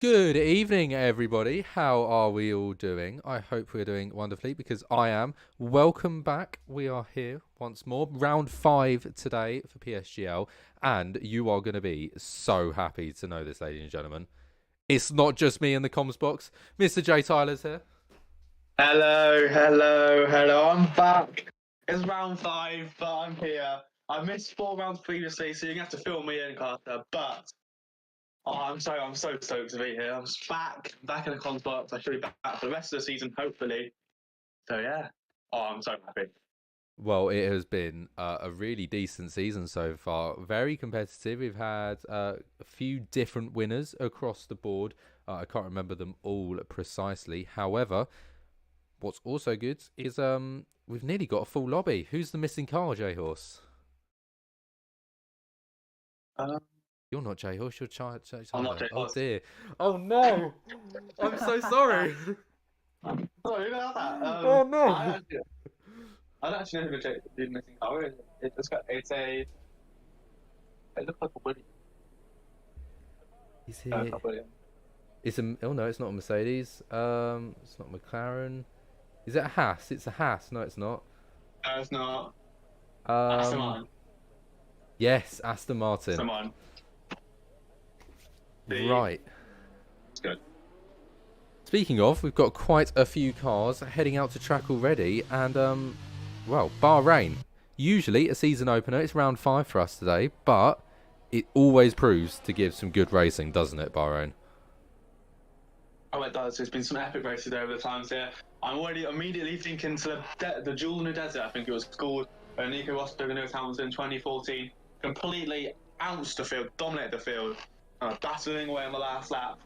Good evening, everybody. How are we all doing? I hope we're doing wonderfully because I am. Welcome back. We are here once more. Round 5 today for PSGL, and you are going to be so happy to know this, ladies and gentlemen. It's not just me in the comms box. Mr. J. Tyler's here. Hello. I'm back. It's round 5, but I'm here. I missed 4 rounds previously, so you're gonna have to fill me in, Carter. But I'm so stoked to be here. I'm back in the comms box. I should be back for the rest of the season, hopefully. So yeah. I'm so happy. Well, it has been a really decent season so far. Very competitive. We've had a few different winners across the board. I can't remember them all precisely. However, what's also good is we've nearly got a full lobby. Who's the missing car, J Horse? Um, You're not J Horse. You're Tyler. I'm not Jay Oh Horse. dear. Oh no. I'm so sorry. Sorry about that. Oh no. I don't actually know who the missing car is. It looks like a William. Is No, it's it? not William. It's a. Oh no, it's not a Mercedes. It's not McLaren. Is it a Haas? It's a Haas. No, it's not. No, it's not. Aston Um. Martin. Yes, Aston Martin. Aston Martin. Right. It's good. Speaking of, we've got quite a few cars heading out to track already, and well, Bahrain. Usually a season opener. It's round 5 for us today, but it always proves to give some good racing, doesn't it, Bahrain? Oh, it does. There's been some epic races over the times here. I'm already immediately thinking to the Jewel in the Desert, I think it was called, where Nico Rosberg and Lewis Hamilton in 2014 completely ounced the field, dominated the field, battling away on the last lap.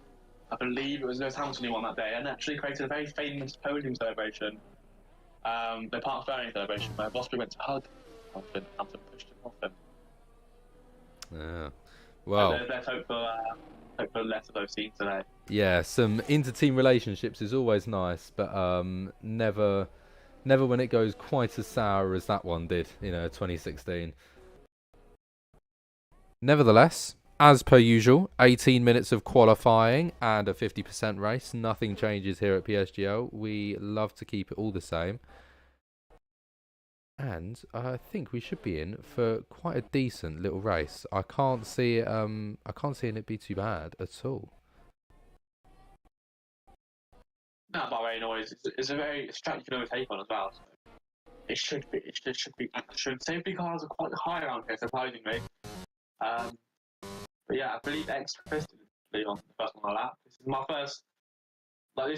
I believe it was Lewis Hamilton who won that day and actually created a very famous podium celebration. The Park Ferry celebration where Rosberg went to hug Hamilton. Hamilton pushed him off him. Yeah. Well, Let's hope for less of those scenes today. yeah, some inter-team relationships is always nice, but never when it goes quite as sour as that one did, 2016. Nevertheless, as per usual, 18 minutes of qualifying and a 50% race. Nothing changes here at PSGL. We love to keep it all the same. And I think we should be in for quite a decent little race. I can't see it be too bad at all. That Bahrain always is a very track you can overtake on as well. So it should be action. Safety cars are quite high around here, surprisingly. But yeah, I believe X Christian on the first one on lap. This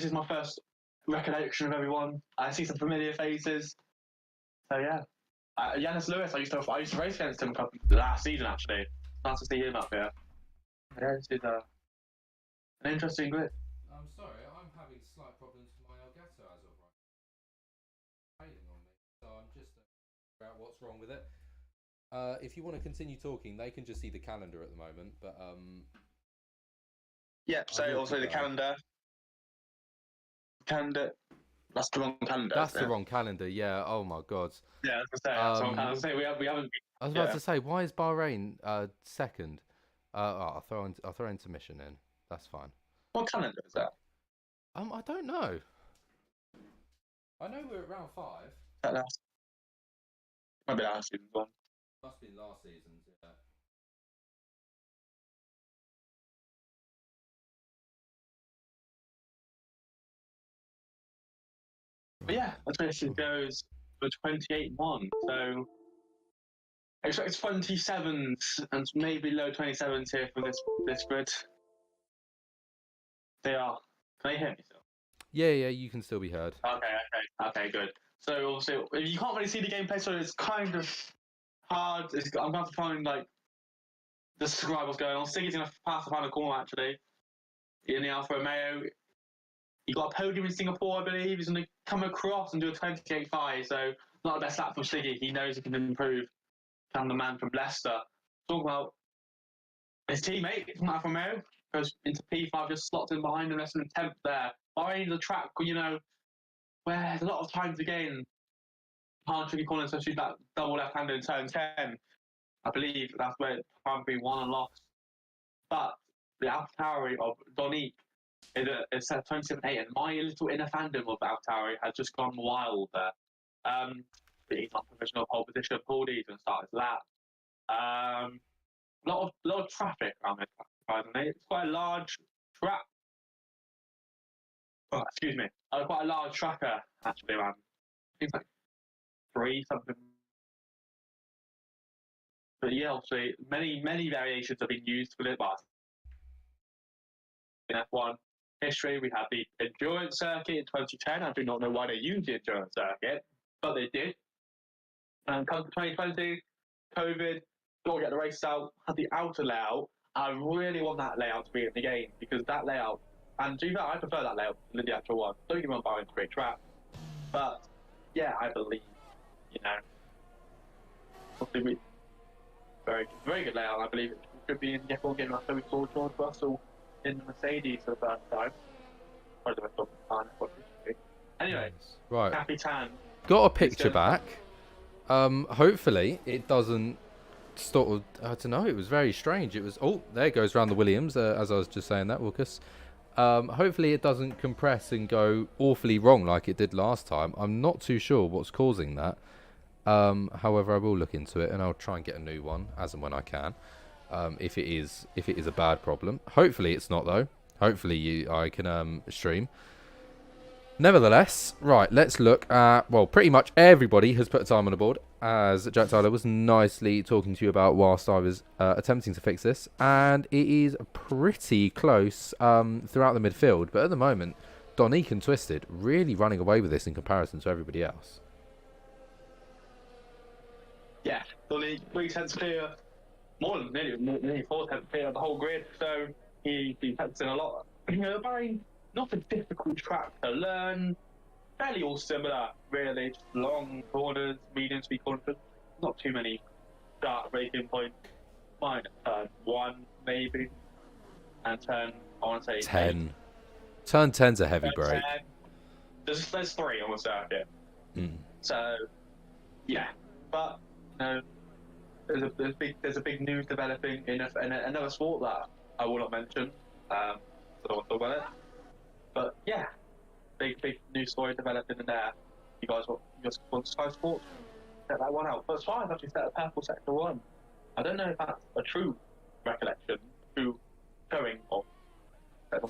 is my first recollection of everyone. I see some familiar faces. So yeah, Yanis Lewis. I used to race against him last season actually. Nice to see him up here. Yeah, this is an interesting grid. I'm sorry, I'm having slight problems with my Elgato as of right now. Failing on me, so I'm just figure out what's wrong with it. If you want to continue talking, they can just see the calendar at the moment, but Yep. So also the calendar. That's the wrong calendar. That's the wrong calendar. Yeah. Oh my God. Yeah, I was gonna say we haven't. I was about to say, why is Bahrain second? I'll throw intermission in. That's fine. What calendar is that? I don't know. I know we're at round 5. That last. Might be last season's one. Must be last season's. Yeah. But yeah, that's where it goes for 28-1. So expect 27s and maybe low 27s here for this grid. They are. Can they hear me still? Yeah, you can still be heard. Okay, good. So obviously, you can't really see the gameplay, so it's kind of hard. I'm going to have to try and describe what's going on. Siggy's going to pass the final corner actually in the Alfa Romeo. He got a podium in Singapore, I believe. He's going to come across and do a 28.5. So not the best lap from Siggy. He knows he can improve. And the man from Leicester. Talking about his teammate from Alfa Romeo goes into P5, just slots in behind him, less than 10th there. Behind the track, where there's a lot of time to gain. Hard tricky corner, especially that double left-hander in turn 10. I believe that's where Primary won and lost. But the AlphaTauri of Donique It's set 27-8, and my little inner fandom of AlphaTauri has just gone wild there. But he's not provisional pole position. Paul D's going to start his lap. Lot of traffic around this track, surprisingly. It's quite a large track. Oh, excuse me. Quite a large tracker, actually, around. I think it's like 3 something. But yeah, obviously, many variations have been used for it. But in F1 history, we had the endurance circuit in 2010. I do not know why they used the endurance circuit, but they did. And come to 2020, COVID, got to get the race out, had the outer layout. I really want that layout to be in the game because that layout, and to be fair, I prefer that layout than the actual one. Don't get me wrong, Bahrain's a great track, but yeah, I believe, you know, obviously very good layout. I believe it could be in the F1 game after we saw George Russell in the Mercedes for the first time. Probably the best of the time. Anyway, right. Capitan Got a picture back. Hopefully it doesn't sort of, I don't know, it was very strange. It was, oh, there it goes around the Williams, as I was just saying that, Lucas. Hopefully it doesn't compress and go awfully wrong like it did last time. I'm not too sure what's causing that. However, I will look into it and I'll try and get a new one as and when I can. If it is a bad problem. Hopefully it's not though. Hopefully I can stream. Nevertheless, right, let's look at, well, pretty much everybody has put a time on the board, as Jack Tyler was nicely talking to you about whilst I was attempting to fix this, and it is pretty close throughout the midfield, but at the moment, Donique and Twisted really running away with this in comparison to everybody else. Yeah, Donique 3 tenths clear, more than nearly 4 tenths clear of the whole grid, so he's in a lot. You know, Bahrain, not a difficult track to learn. Fairly all similar, really. Just long corners, medium speed corners. Not too many start braking points. Mine turn 1, maybe. And turn, I want to say 10. Turn 10's a heavy break. 10. There's 3 on the circuit. So, yeah. But, you know, there's a big news developing in another sport that I will not mention. So I won't talk about it. But yeah, big news story developing in there. You guys want Sky Sports? Set that one out. But Suarez actually set a purple sector 1. I don't know if that's a true recollection, true showing of.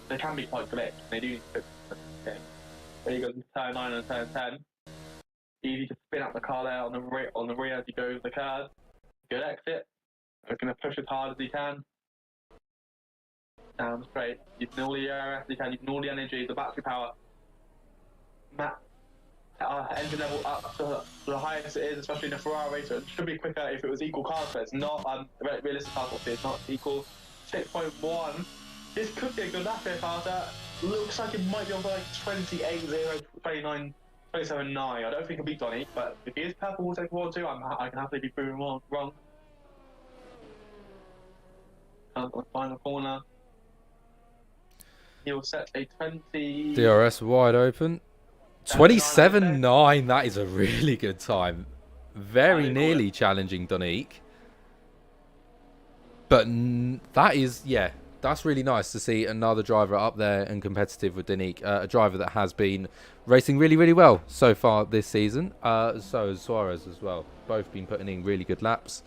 They can be quite glitched. They do need to fix the game. There you go, turn 9 and turn 10. Easy to spin out the car there on the rear as you go over the curve. Good exit. We're going to push as hard as you can. Down straight. You can all the air as you can. You can all the energy, the battery power. Engine level up to the highest it is, especially in a Ferrari. So it should be quicker if it was equal cars, but it's not. Realistic cars, it's not equal. 6.1. This could be a good lap here, Carter. Looks like it might be on for like 28.0, 29, 27.9. I don't think he'll beat Donny, but if he is purple, we'll take 1 2. I can happily be proven wrong. On the final corner. He'll set a 20. DRS wide open. 27.9. That is a really good time. Very nearly challenging Donique. But that is, yeah, that's really nice to see another driver up there and competitive with Donique. A driver that has been racing really, really well so far this season. So has Suarez as well. Both been putting in really good laps.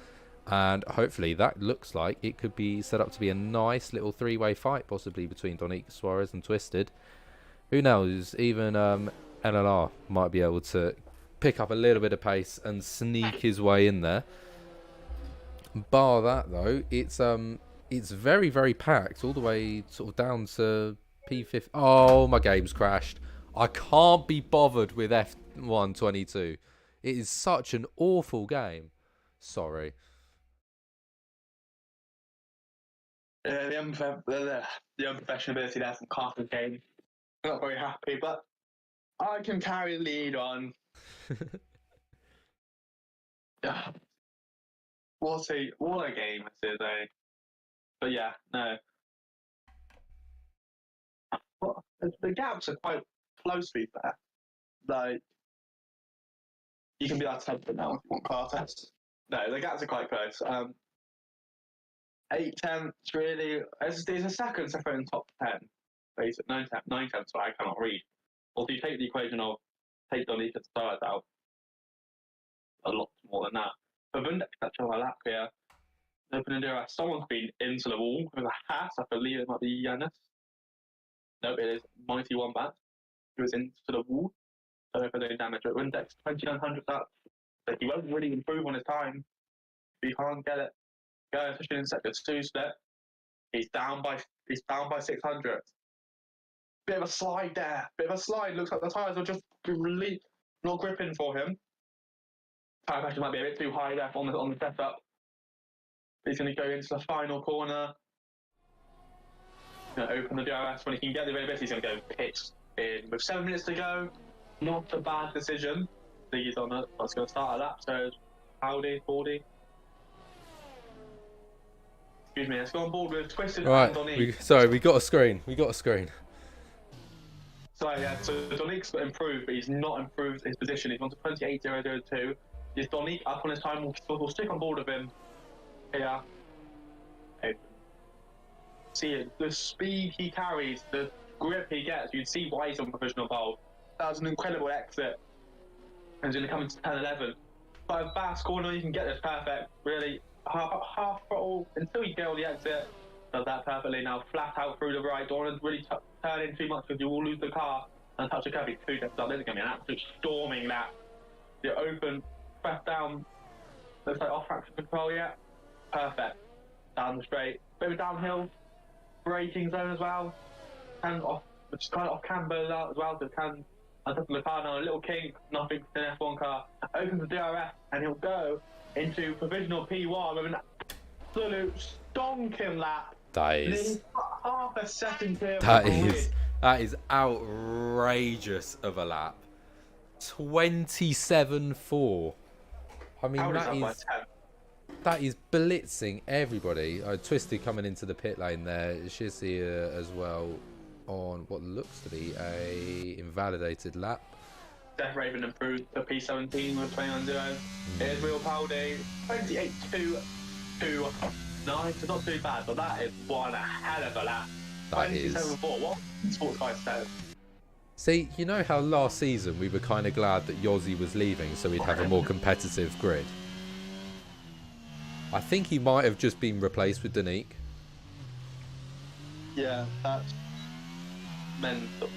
And hopefully that looks like it could be set up to be a nice little 3-way fight, possibly between Donique, Suarez and Twisted. Who knows, even LLR might be able to pick up a little bit of pace and sneak his way in there. Bar that though, it's very, very packed all the way sort of down to P50. Oh, my game's crashed. I can't be bothered with F1 22. It is such an awful game. Sorry. The unprofessionality there from Carter's game. I'm not very happy, but I can carry the lead on. What a game this is, eh? But yeah, no. Well, the gaps are quite close to be fair. Like, you can be that temperate now if you want Carter. No, the gaps are quite close. 8 tenths, really. There's a second to in top 10. basic 9 tenths, but I cannot read. Or if you take the equation of take Donique and Stars out, a lot more than that. But Vundex actually on a lap here. Opening door, someone's been into the wall with a hat. I believe it might be Yanis. No, it is Mighty Wombat who is into the wall. So if there's damage at Vundex, 2900 up. But he won't really improve on his time. If he can't get it, go especially in sector 2 split. He's down by 600. Bit of a slide there. Bit of a slide. Looks like the tyres are just really not gripping for him. Tire pressure might be a bit too high there on the setup. He's going to go into the final corner. Going to open the DRS when he can get the availability. He's going to go pitch in with 7 minutes to go. Not a bad decision. He's on it. That's going to start a lap. So Audi, 40. Excuse me. Let's go on board with Twisted Right. and Donique. Sorry, we got a screen. So yeah, so Donique's improved, but he's not improved his position. He's on to 28.002. Is Donique up on his time? We'll stick on board with him here. See it, the speed he carries, the grip he gets, you'd see why he's on provisional pole. That was an incredible exit. And he's going to come into 10-11. By a fast corner, you can get this perfect. Really, half throttle until you get on the exit. Does that perfectly now, flat out through the right. Don't want to really turn in too much because you will lose the car and touch the curb. He's 2 steps up. This is going to be an absolute storming lap. You're open, press down. Looks like off traction control yet. Perfect. Down the straight. Bit of downhill. Braking zone as well. And off, which is kind of off camber as well. So can on top of the car now. A little kink. Nothing in an F1 car. Opens the DRS and he'll go into provisional P1 with an absolute stonking lap. That is half a second here. that is outrageous of a lap. 27.4. I mean, that is blitzing everybody. Twisted coming into the pit lane there. Shizzy as well on what looks to be a invalidated lap. Death Raven improved to P17 with 29.0. Here's Real Power Day 28.229. So not too bad, but that is one hell of a lap. That is 27.4. What sports guy said. See, you know how last season we were kind of glad that Yossi was leaving so we'd have a more competitive grid? I think he might have just been replaced with Danique. Yeah, that's mental.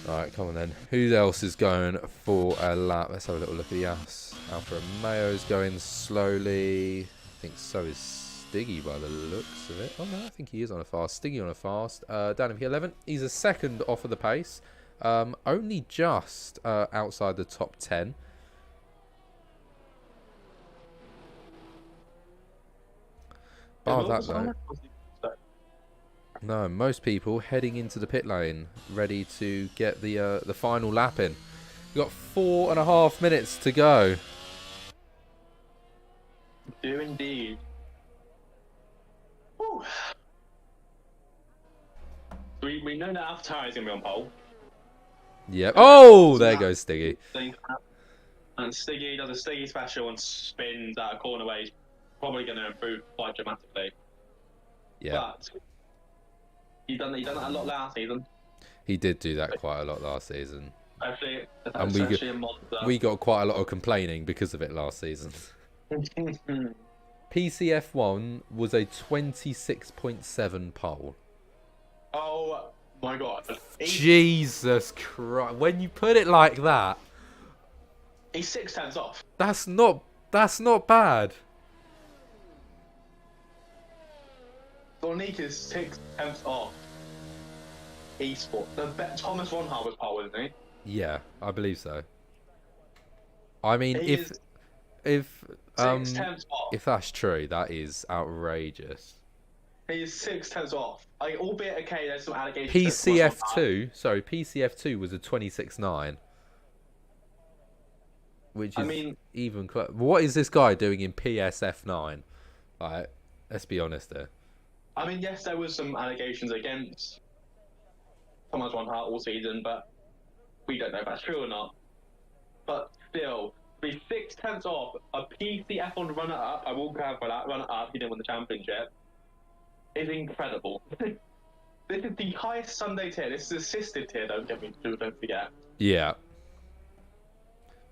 Alright, come on then. Who else is going for a lap? Let's have a little look at the Alfa Romeo's going slowly. I think so is Stiggy by the looks of it. Oh no, I think he is on a fast. Stiggy on a fast. Down in P11. He's a second off of the pace. Only just outside the top 10. Bar that though. No, most people heading into the pit lane, ready to get the final lap in. We've got 4.5 minutes to go. Do indeed. Whew. We know that Avatar is going to be on pole. Yep. Oh, there goes Stiggy. And Stiggy does a Stiggy special and spins out a corner where he's probably going to improve quite dramatically. Yeah. But he done that a lot last season. He did do that quite a lot last season. Actually, And we got quite a lot of complaining because of it last season. PCF1 was a 26.7 pole. Oh my god. Jesus Christ. When you put it like that, He's 6 tenths off. that's not bad. Donique is 6 tenths off. Esport. Thomas Ronhart was pole, isn't he? Yeah, I believe so. I mean, He if is 6 tenths off. if that's true, that is outrageous. He's 6 tenths off. Albeit, okay, there's some allegations. PCF2 was a 26.9. Which is even close. What is this guy doing in PSF9? Like, let's be honest there. I mean, yes, there was some allegations against Thomas Ronhart all season, but We don't know if that's true or not. But still, to be 6 tenths off a PCF1 runner-up, I will clarify that, runner-up, he didn't win the championship, is incredible. This is the highest Sunday tier. This is assisted tier, don't forget. Yeah.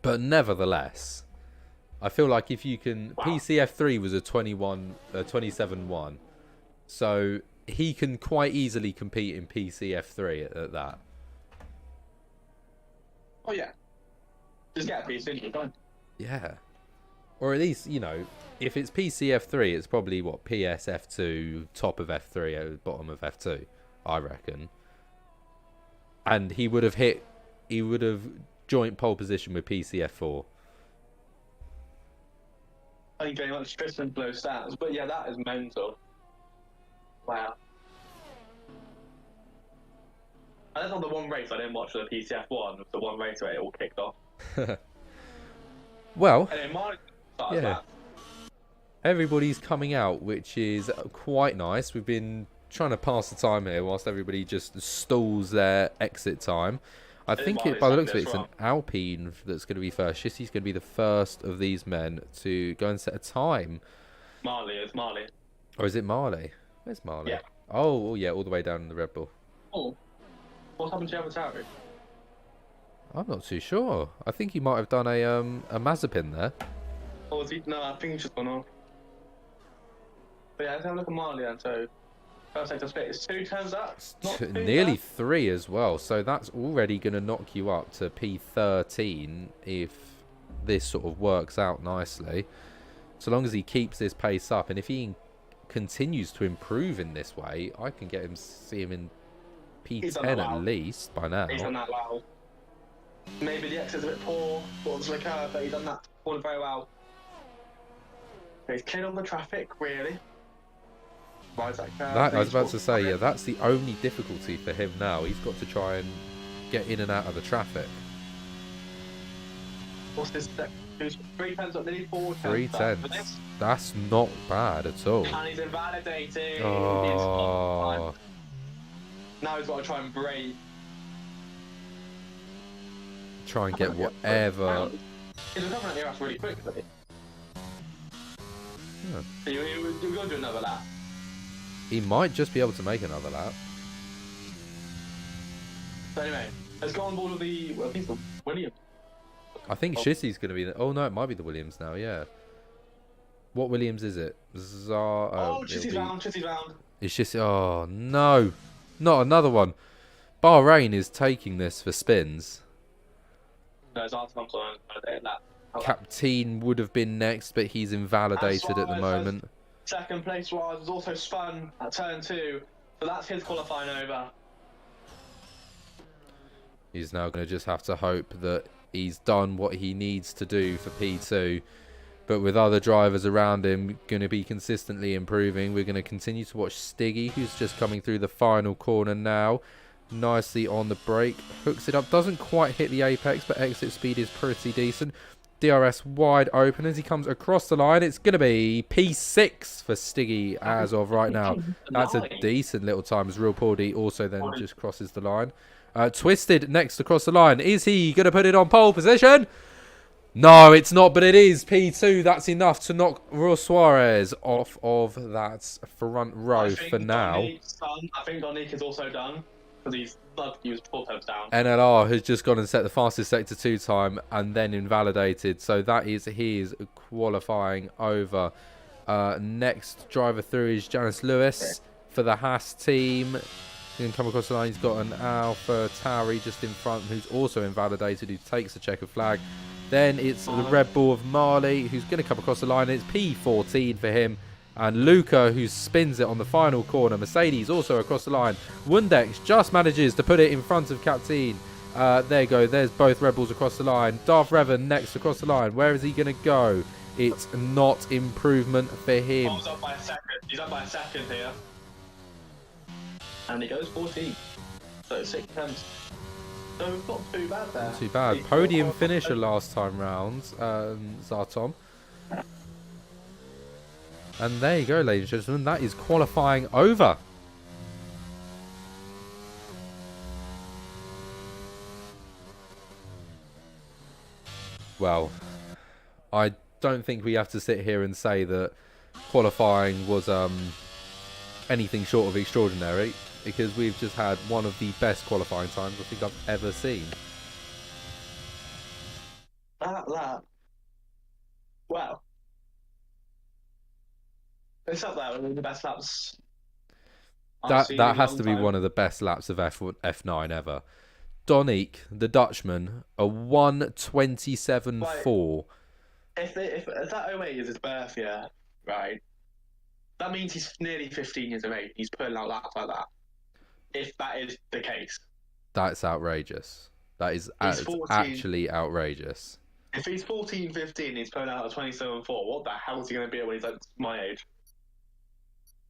But nevertheless, I feel like if you can... Wow. PCF3 was a 27-1. So he can quite easily compete in PCF3 at that. Oh, yeah. Just get a piece in, you're fine. Yeah. Or at least, you know, if it's PCF3, it's probably, what, PSF2, top of F3, bottom of F2, I reckon. And he would have joint pole position with PCF4. I think very much Tristan blow stats, but yeah, that is mental. Wow. And that's not the one race I didn't watch for the PCF1, the one race where it all kicked off. Well, And then Marley yeah. that. Everybody's coming out, which is quite nice. We've been trying to pass the time here whilst everybody just stalls their exit time. I think by the looks of it, it's an Alpine that's going to be first. Shissy's going to be the first of these men to go and set a time. It's Marley. Or is it Marley? Where's Marley? Yeah. Oh, yeah, all the way down in the Red Bull. Oh. What's happened to Avatar? I'm not too sure. I think he might have done a Mazepin there. Or was he? No, I think he's just gone off. But yeah, let's have a look at Marley then. So, first sector split is 2 turns up. Nearly 3 as well. So that's already going to knock you up to P13 if this sort of works out nicely. So long as he keeps this pace up, and if he continues to improve in this way, I can see him in P10 at least by now. He's done that well. Maybe the exit's a bit poor towards the curve, but he's done that one very well. He's cleared on the traffic, really. Rides that curve. I was about to say, yeah, that's the only difficulty for him now. He's got to try and get in and out of the traffic. What's this? 3 tenths up, nearly 4 tenths. 3 tenths. That's not bad at all. And he's invalidated. Oh. Now he's got to try and brake. Try and get whatever. He's recovering at the really quickly. Yeah. So you're going to do another lap. He might just be able to make another lap. So anyway, let's go on board with the Williams. I think Shissy's going to be... Oh, no, it might be the Williams now, yeah. What Williams is it? Shissy's round. It's Shissy... Oh, no. Not another one. Bahrain is taking this for spins. No, it's Artem's on that. Captain would have been next, but he's invalidated at the moment. Second place was also spun at turn 2, so that's his qualifying over. He's now going to just have to hope that he's done what he needs to do for P2. But with other drivers around him going to be consistently improving, we're going to continue to watch Stiggy, who's just coming through the final corner now. Nicely on the brake, hooks it up, doesn't quite hit the apex, but exit speed is pretty decent. DRS wide open as he comes across the line. It's going to be P6 for Stiggy as of right now. That's a decent little time as Real Paudy also then just crosses the line. Twisted next across the line. Is he going to put it on pole position? No, it's not, but it is P2. That's enough to knock Roy Suarez off of that front row for now. I think Dominique is also done because he was 4 turns down. NLR has just gone and set the fastest sector 2 time and then invalidated. So that is his qualifying over. Next driver through is Janice Lewis for the Haas team. He can come across the line. He's got an Alpha Tauri just in front who's also invalidated, who takes a checkered flag. Then it's the Red Bull of Marley who's going to come across the line. It's P14 for him. And Luca who spins it on the final corner. Mercedes also across the line. Wundex just manages to put it in front of Captain. There you go. There's both Red Bulls across the line. Darth Revan next across the line. Where is he going to go? It's not improvement for him. He's up by a second. He's up by a second here. And he goes 14. So 6 tenths. So not too bad there. Not too bad. Podium finisher last time round, Zartom. And there you go, ladies and gentlemen. That is qualifying over. well, I don't think we have to sit here and say that qualifying was anything short of extraordinary, because we've just had one of the best qualifying times I think I've ever seen. Well, it's up there with the best laps I've seen That in a has long to be time. one of the best laps of F9 ever. Donique, the Dutchman, a 1:27.4. If that 08 is his birth year, right, that means he's nearly 15 years of age. He's putting out laps like that. If that is the case, That's outrageous. It's 14. actually outrageous. If he's 14, 15, he's putting out a 27.4. What the hell is he going to be when he's like my age?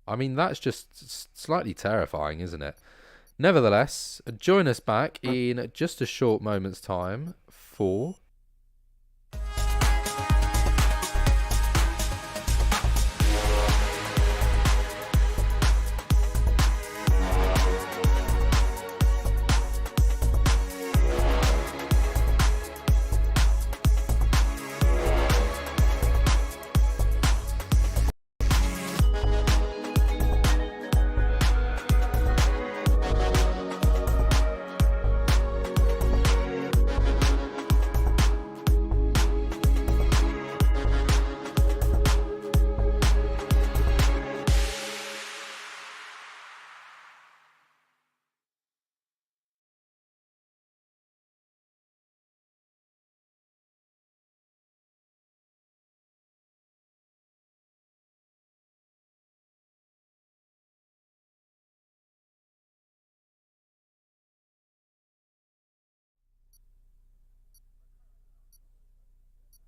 I mean, that's just slightly terrifying, isn't it? Nevertheless, join us back in just a short moment's time for...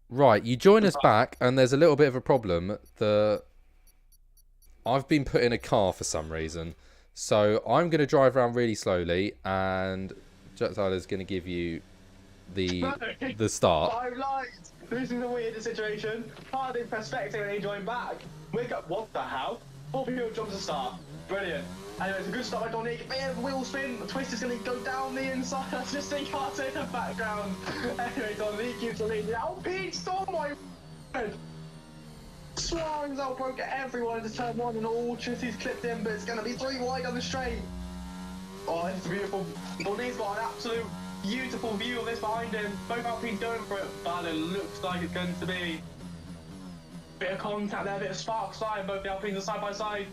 Right, you join us back, and there's a little bit of a problem. I've been put in a car for some reason, so I'm going to drive around really slowly, and Jettyler's going to give you the start. 5 lines. This is the weirdest situation. Hardly press spectator and he joined back. Wake up. What the hell? 4 people jump to start. Brilliant. Anyway, it's a good start by Donique. Man, wheel spin. The twist is going to go down the inside. I just think Carter in the background. Anyway, Donique keeps the lead. Oh, Pete, stop my word. Suarez outbroke everyone into turn 1 and all Chissies clipped in, but it's going to be 3 wide on the straight. Oh, it's beautiful. Donique's got an absolute beautiful view of this behind him. Both Alpines going for it, but it looks like it's going to be bit of contact there, bit of sparks flying. Both the Alpines are side by side.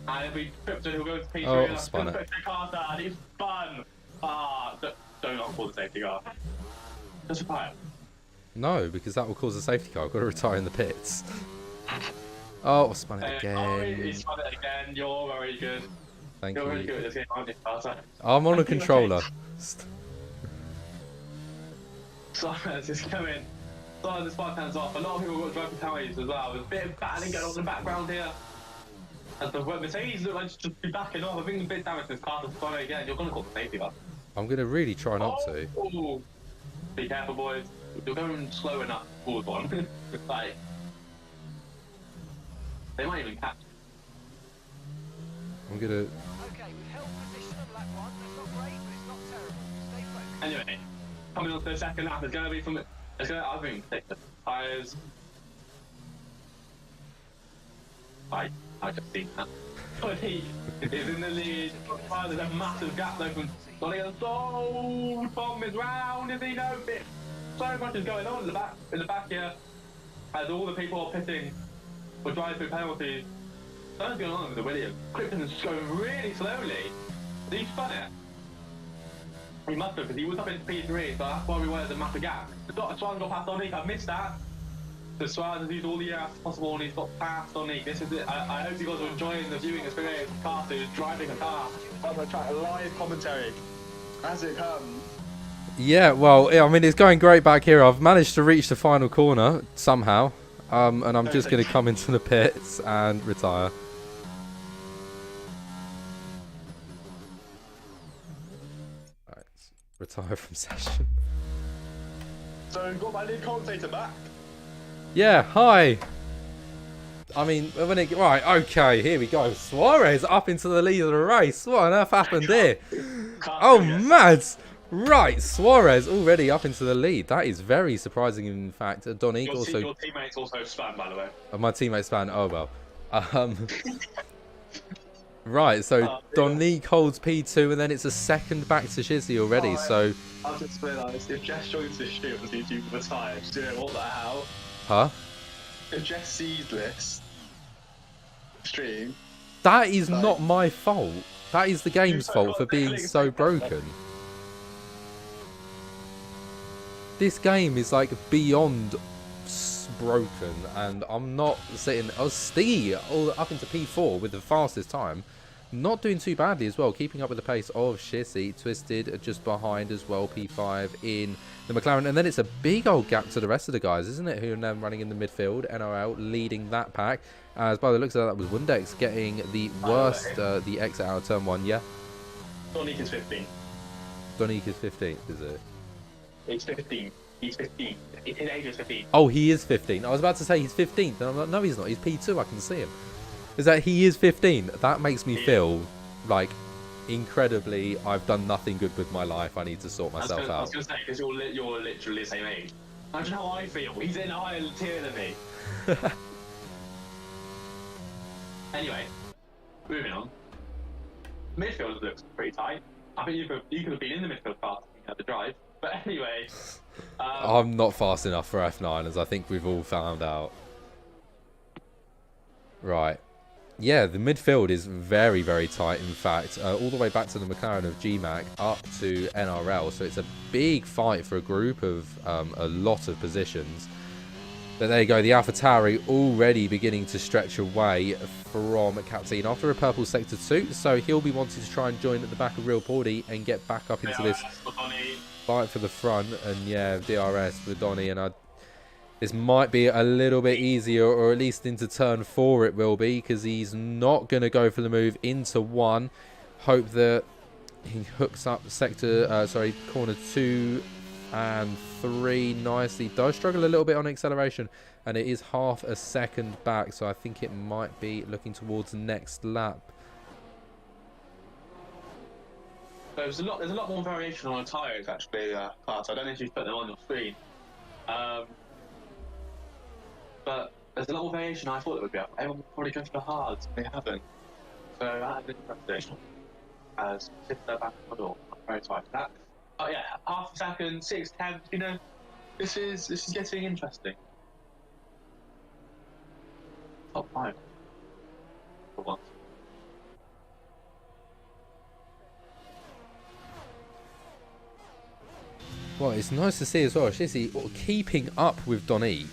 And if we Krypton, he'll go to P3. Oh, and spun it. Carter, and it's fun. Do not call the safety car. Just fire. No, because that will cause a safety car. I've got to retire in the pits. Oh, spun it again. He spun it again. You're very good. Thank You're you. really good at this game, aren't you, Carter? I'm on a controller. Suarez is coming. Suarez is 5 hands off. A lot of people got driving tires as well. There's a bit of battling going on in the background here. And the Mercedes look like just be backing off. I think the bit damage is Carter's spun it again. You're going to call the safety car. I'm going to really try not to. Oh. Be careful, boys. You're going slow enough towards one. Like, they might even catch. I'm going to... Okay, we've held position on lap 1. That's not great, but it's not terrible. Stay focused. Anyway, coming on to the second lap, it's going to be from... I think, take the tyres. I just seen that. But he is in the lead. There's a massive gap though from Donny. So bomb is round, is he? No bit. So much is going on in the back here. As all the people are pitting for drive-through penalties. Something's going on with the Williams. Krypton is going really slowly. Did he spun it? He must have, because he was up into P3, so that's why we were at the massive gap. Suarez got past Donny. I missed that. So Suarez has used all the air as possible and he's got past Donny. This is it. I hope you guys are enjoying the viewing experience of Carter who's driving a car. I'm going to try a live commentary as it comes. Yeah, well, I mean, it's going great back here. I've managed to reach the final corner somehow. And I'm just going to come into the pits and retire. Right, retire from session. So we've got my lead commentator back. Yeah, hi. I mean, right, okay, here we go. Suarez up into the lead of the race. What on earth happened here? Oh, mad. Right, Suarez already up into the lead. That is very surprising. In fact, Donique also. Your teammates also spam, by the way. My teammates fan. Oh well. Um, right, so Yeah. Donique holds P2, and then it's a second back to Shizzy already. So, I've just realised if Jess joins this stream on YouTube for the time, do you know what the hell? huh? If Jess sees this stream, That is like, not my fault. That is the game's fault for being so broken. This game is like beyond broken, and I'm not sitting. I was Stingy all up into P4 with the fastest time. Not doing too badly as well, keeping up with the pace of Shizzy. Twisted just behind as well, P5 in the McLaren. And then it's a big old gap to the rest of the guys, isn't it? Who are now running in the midfield. NRL leading that pack. As by the looks of that was Wundex getting the worst, the exit out of turn 1, yeah? Donique is 15. Donique is 15th, is it? He's 15. He's 15. His age is 15. Oh, he is 15. I was about to say he's 15th, and I'm like, no, he's not. He's P2. I can see him. Is that he is 15? That makes me feel like incredibly. I've done nothing good with my life. I need to sort myself out. I was going to say, because you're literally the same age. Imagine how I feel. He's in a higher tier than me. Anyway, moving on. Midfield looks pretty tight. I think you could have been in the midfield fast if you had the drive. But anyway. I'm not fast enough for F9, as I think we've all found out. Right. Yeah, the midfield is very, very tight, in fact. All the way back to the McLaren of GMAC up to NRL. So it's a big fight for a group of a lot of positions. But there you go, the AlphaTauri already beginning to stretch away from Captain after a purple sector 2. So he'll be wanting to try and join at the back of Real Porty and get back up into this fight for the front. And yeah, DRS with Donny. And this might be a little bit easier, or at least into turn 4 it will be, because he's not going to go for the move into 1. Hope that he hooks up corner 2 and 3 nicely. Does struggle a little bit on acceleration, and it is half a second back, so I think it might be looking towards next lap. There's a lot more variation on the tyres actually, Carter. I don't know if you've put them on your screen. But there's a lot more variation I thought it would be. Everyone would probably go for the hards, they haven't. So that is interesting. As if they're back in the middle, very tight. That, oh yeah, half a second, 6 tenths. You know, this is getting interesting. Top 5 for once. Well, it's nice to see as well, Shizzy keeping up with Donique.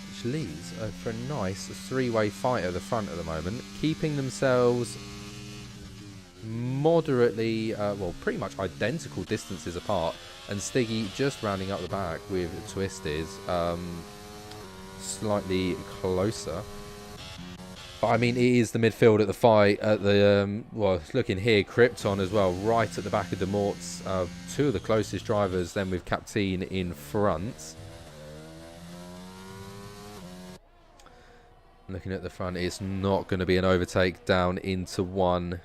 Which leads for a nice 3-way fight at the front at the moment, keeping themselves moderately, well, pretty much identical distances apart, and Stiggy just rounding up the back with Twisted, slightly closer. But I mean, it is the midfield at the fight at the well, looking here, Krypton as well, right at the back of the Morts, 2 of the closest drivers, then with Captain in front. Looking at the front, it's not going to be an overtake down into 1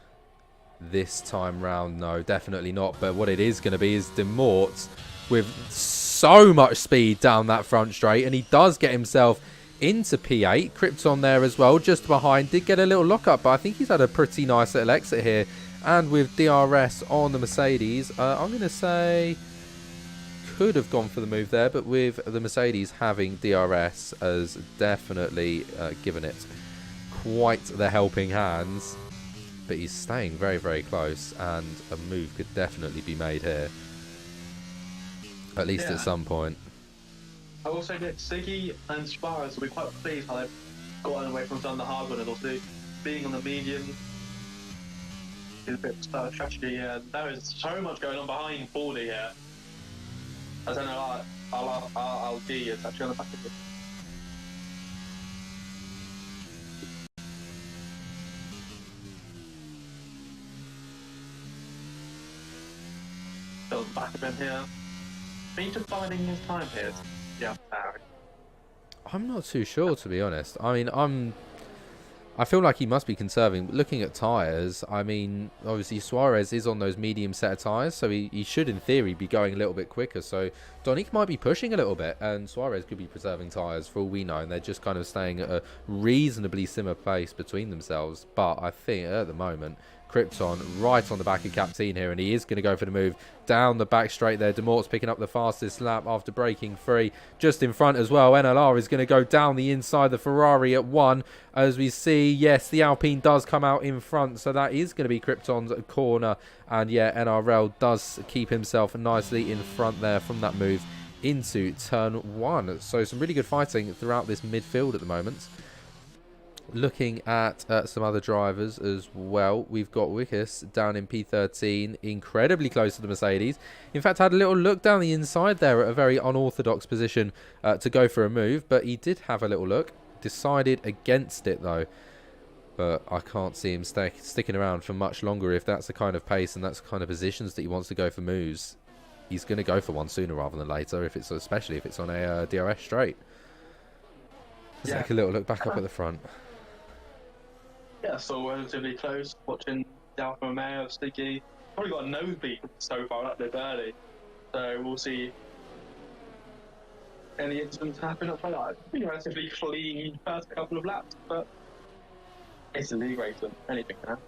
this time round. No, definitely not. But what it is going to be is Demort with so much speed down that front straight. And he does get himself into P8. Krypton there as well, just behind. Did get a little lockup, but I think he's had a pretty nice little exit here. And with DRS on the Mercedes, I'm going to say could have gone for the move there, but with the Mercedes having DRS has definitely given it quite the helping hands. But he's staying very, very close, and a move could definitely be made here, at least at some point. I will say that Siggy and Suarez will be quite pleased how they've gotten away from some of the hard runners. Also, being on the medium is a bit of strategy. There is so much going on behind 40 here. I don't know, I'll D is actually on the back of it. Still at the back of him here. He's just biding his time here. Yeah, Barry. I'm not too sure, to be honest. I mean, I feel like he must be conserving. But looking at tyres, I mean, obviously Suarez is on those medium set of tyres, so he should, in theory, be going a little bit quicker. So Donique might be pushing a little bit, and Suarez could be preserving tyres for all we know, and they're just kind of staying at a reasonably similar pace between themselves. But I think at the moment, Krypton right on the back of Captain here, and he is going to go for the move down the back straight there. Demort's picking up the fastest lap after breaking free. Just in front as well, NLR is going to go down the inside the Ferrari at 1. As we see, yes, the Alpine does come out in front, so that is going to be Krypton's corner. And yeah, NRL does keep himself nicely in front there from that move into turn 1. So some really good fighting throughout this midfield at the moment. Looking at some other drivers as well, we've got Wickus down in P13, incredibly close to the Mercedes. In fact, had a little look down the inside there at a very unorthodox position to go for a move, but he did have a little look, decided against it though. But I can't see him sticking around for much longer if that's the kind of pace and that's the kind of positions that he wants to go for moves. He's going to go for one sooner rather than later, especially if it's on a DRS straight. Let's take a little look back up at the front. Yeah, still relatively close. Watching the Alfa Romeo of Sticky. Probably got a nosebleed so far up there early. So we'll see any incidents happen up like that. Been relatively clean first couple of laps, but it's a league race, anything can happen.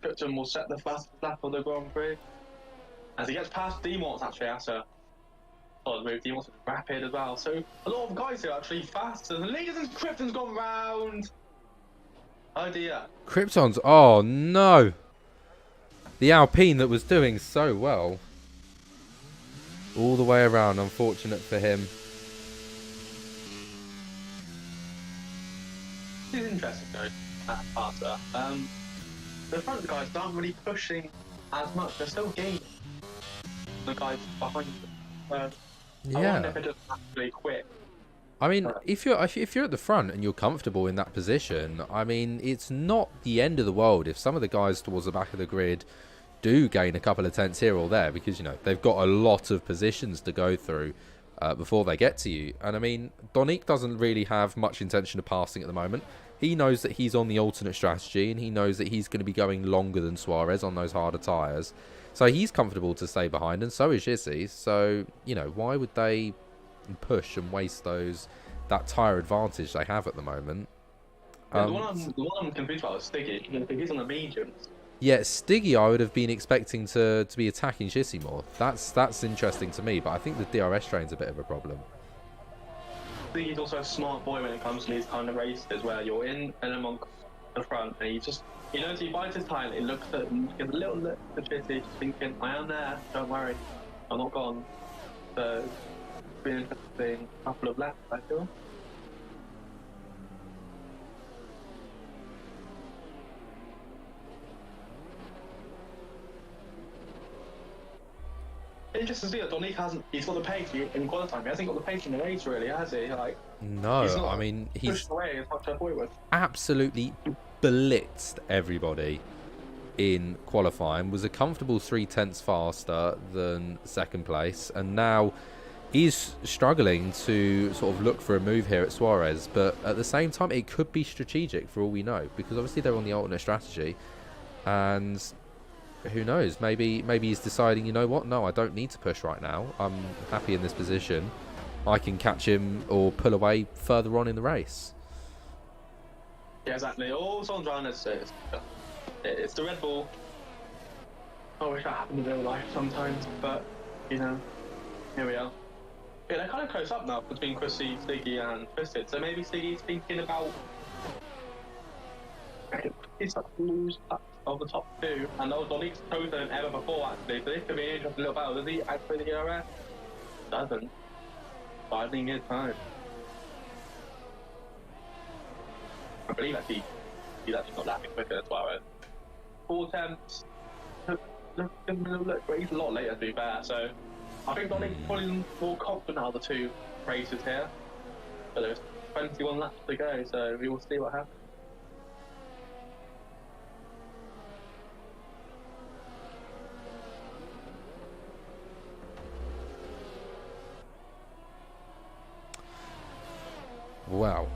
Krypton will set the fastest lap of the Grand Prix. As he gets past Demort's actually after solid move, Demort's rapid as well. So a lot of guys are actually faster than leaders, and Krypton's gone round. Oh dear. Krypton's, oh no. The Alpine that was doing so well. All the way around, unfortunate for him. This is interesting though, faster. The front guys aren't really pushing as much. They're still gaining the guys behind them. I wonder if it doesn't actually quit. I mean, if you're at the front and you're comfortable in that position, I mean, it's not the end of the world if some of the guys towards the back of the grid do gain a couple of tenths here or there, because you know they've got a lot of positions to go through before they get to you. And I mean, Donique doesn't really have much intention of passing at the moment. He knows that he's on the alternate strategy, and he knows that he's going to be going longer than Suarez on those harder tyres. So he's comfortable to stay behind, and so is Jissy. So, you know, why would they push and waste that tyre advantage they have at the moment? Yeah, the one I'm confused about is Stiggy. He's on the mediums. Yeah, Stiggy I would have been expecting to be attacking Jissy more. That's interesting to me, but I think the DRS train's a bit of a problem. I think he's also a smart boy when it comes to these kind of races where you're in and amongst the front, and he just, you know, he bites his time, he looks at him, gives a little look to Chitty, just thinking, I am there, don't worry, I'm not gone. So, it's been an interesting couple of laps, I feel. Interesting to see that Donique he's got the pace in qualifying. He hasn't got the pace in the race, really, has he? Like, no, I mean, he's pushed away as much as forward. Absolutely blitzed everybody in qualifying. Was a comfortable 3 tenths faster than second place, and now he's struggling to sort of look for a move here at Suarez. But at the same time, it could be strategic for all we know, because obviously they're on the alternate strategy, and who knows, maybe he's deciding, you know what, no, I don't need to push right now, I'm happy in this position, I can catch him or pull away further on in the race. Yeah, exactly. All someone's trying to say is it's the Red Bull. I wish that happened in real life sometimes, but you know, here we are. Yeah, they're kind of close up now between Chrissy, Stiggy and Twisted, so maybe Stiggy's thinking about he's like lose of the top 2, and those Donique's chosen him ever before actually, so this could be an interesting little battle. Does he actually get a rest? Doesn't. Biding his time. I believe actually he's actually not that quicker as well. 4 attempts. Look, he's a lot later to be fair, so I think Donic's probably more confident out of the two races here. But there's 21 laps to go, so we will see what happens. Wow.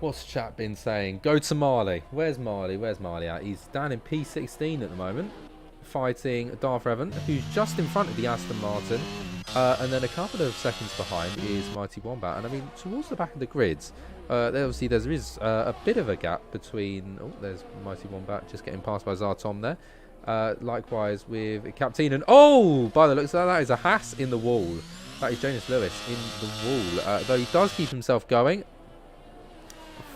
What's chat been saying? Go to Marley. Where's Marley? Where's Marley at? He's down in P16 at the moment, fighting Darth Revan, who's just in front of the Aston Martin. And then a couple of seconds behind is Mighty Wombat. And I mean, towards the back of the grids, there is a bit of a gap between... Oh, there's Mighty Wombat just getting passed by Zartom there. Likewise with Captain. And oh, by the looks of that is a Haas in the wall. That is Jonas Lewis in the wall. Though he does keep himself going.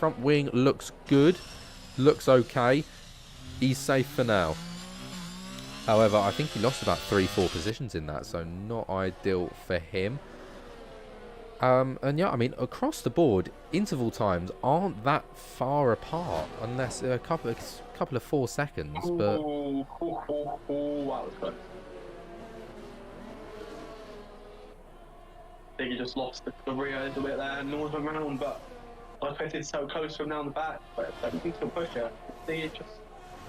Front wing looks good. Looks okay. He's safe for now. However, I think he lost about 3-4 positions in that, so not ideal for him. And yeah, I mean, across the board, interval times aren't that far apart, unless a couple of 4 seconds. But Ooh, that was good. I think he just lost the rear a little bit there, north of round, but I expected so close from down the back, but everything still push it. See, it just.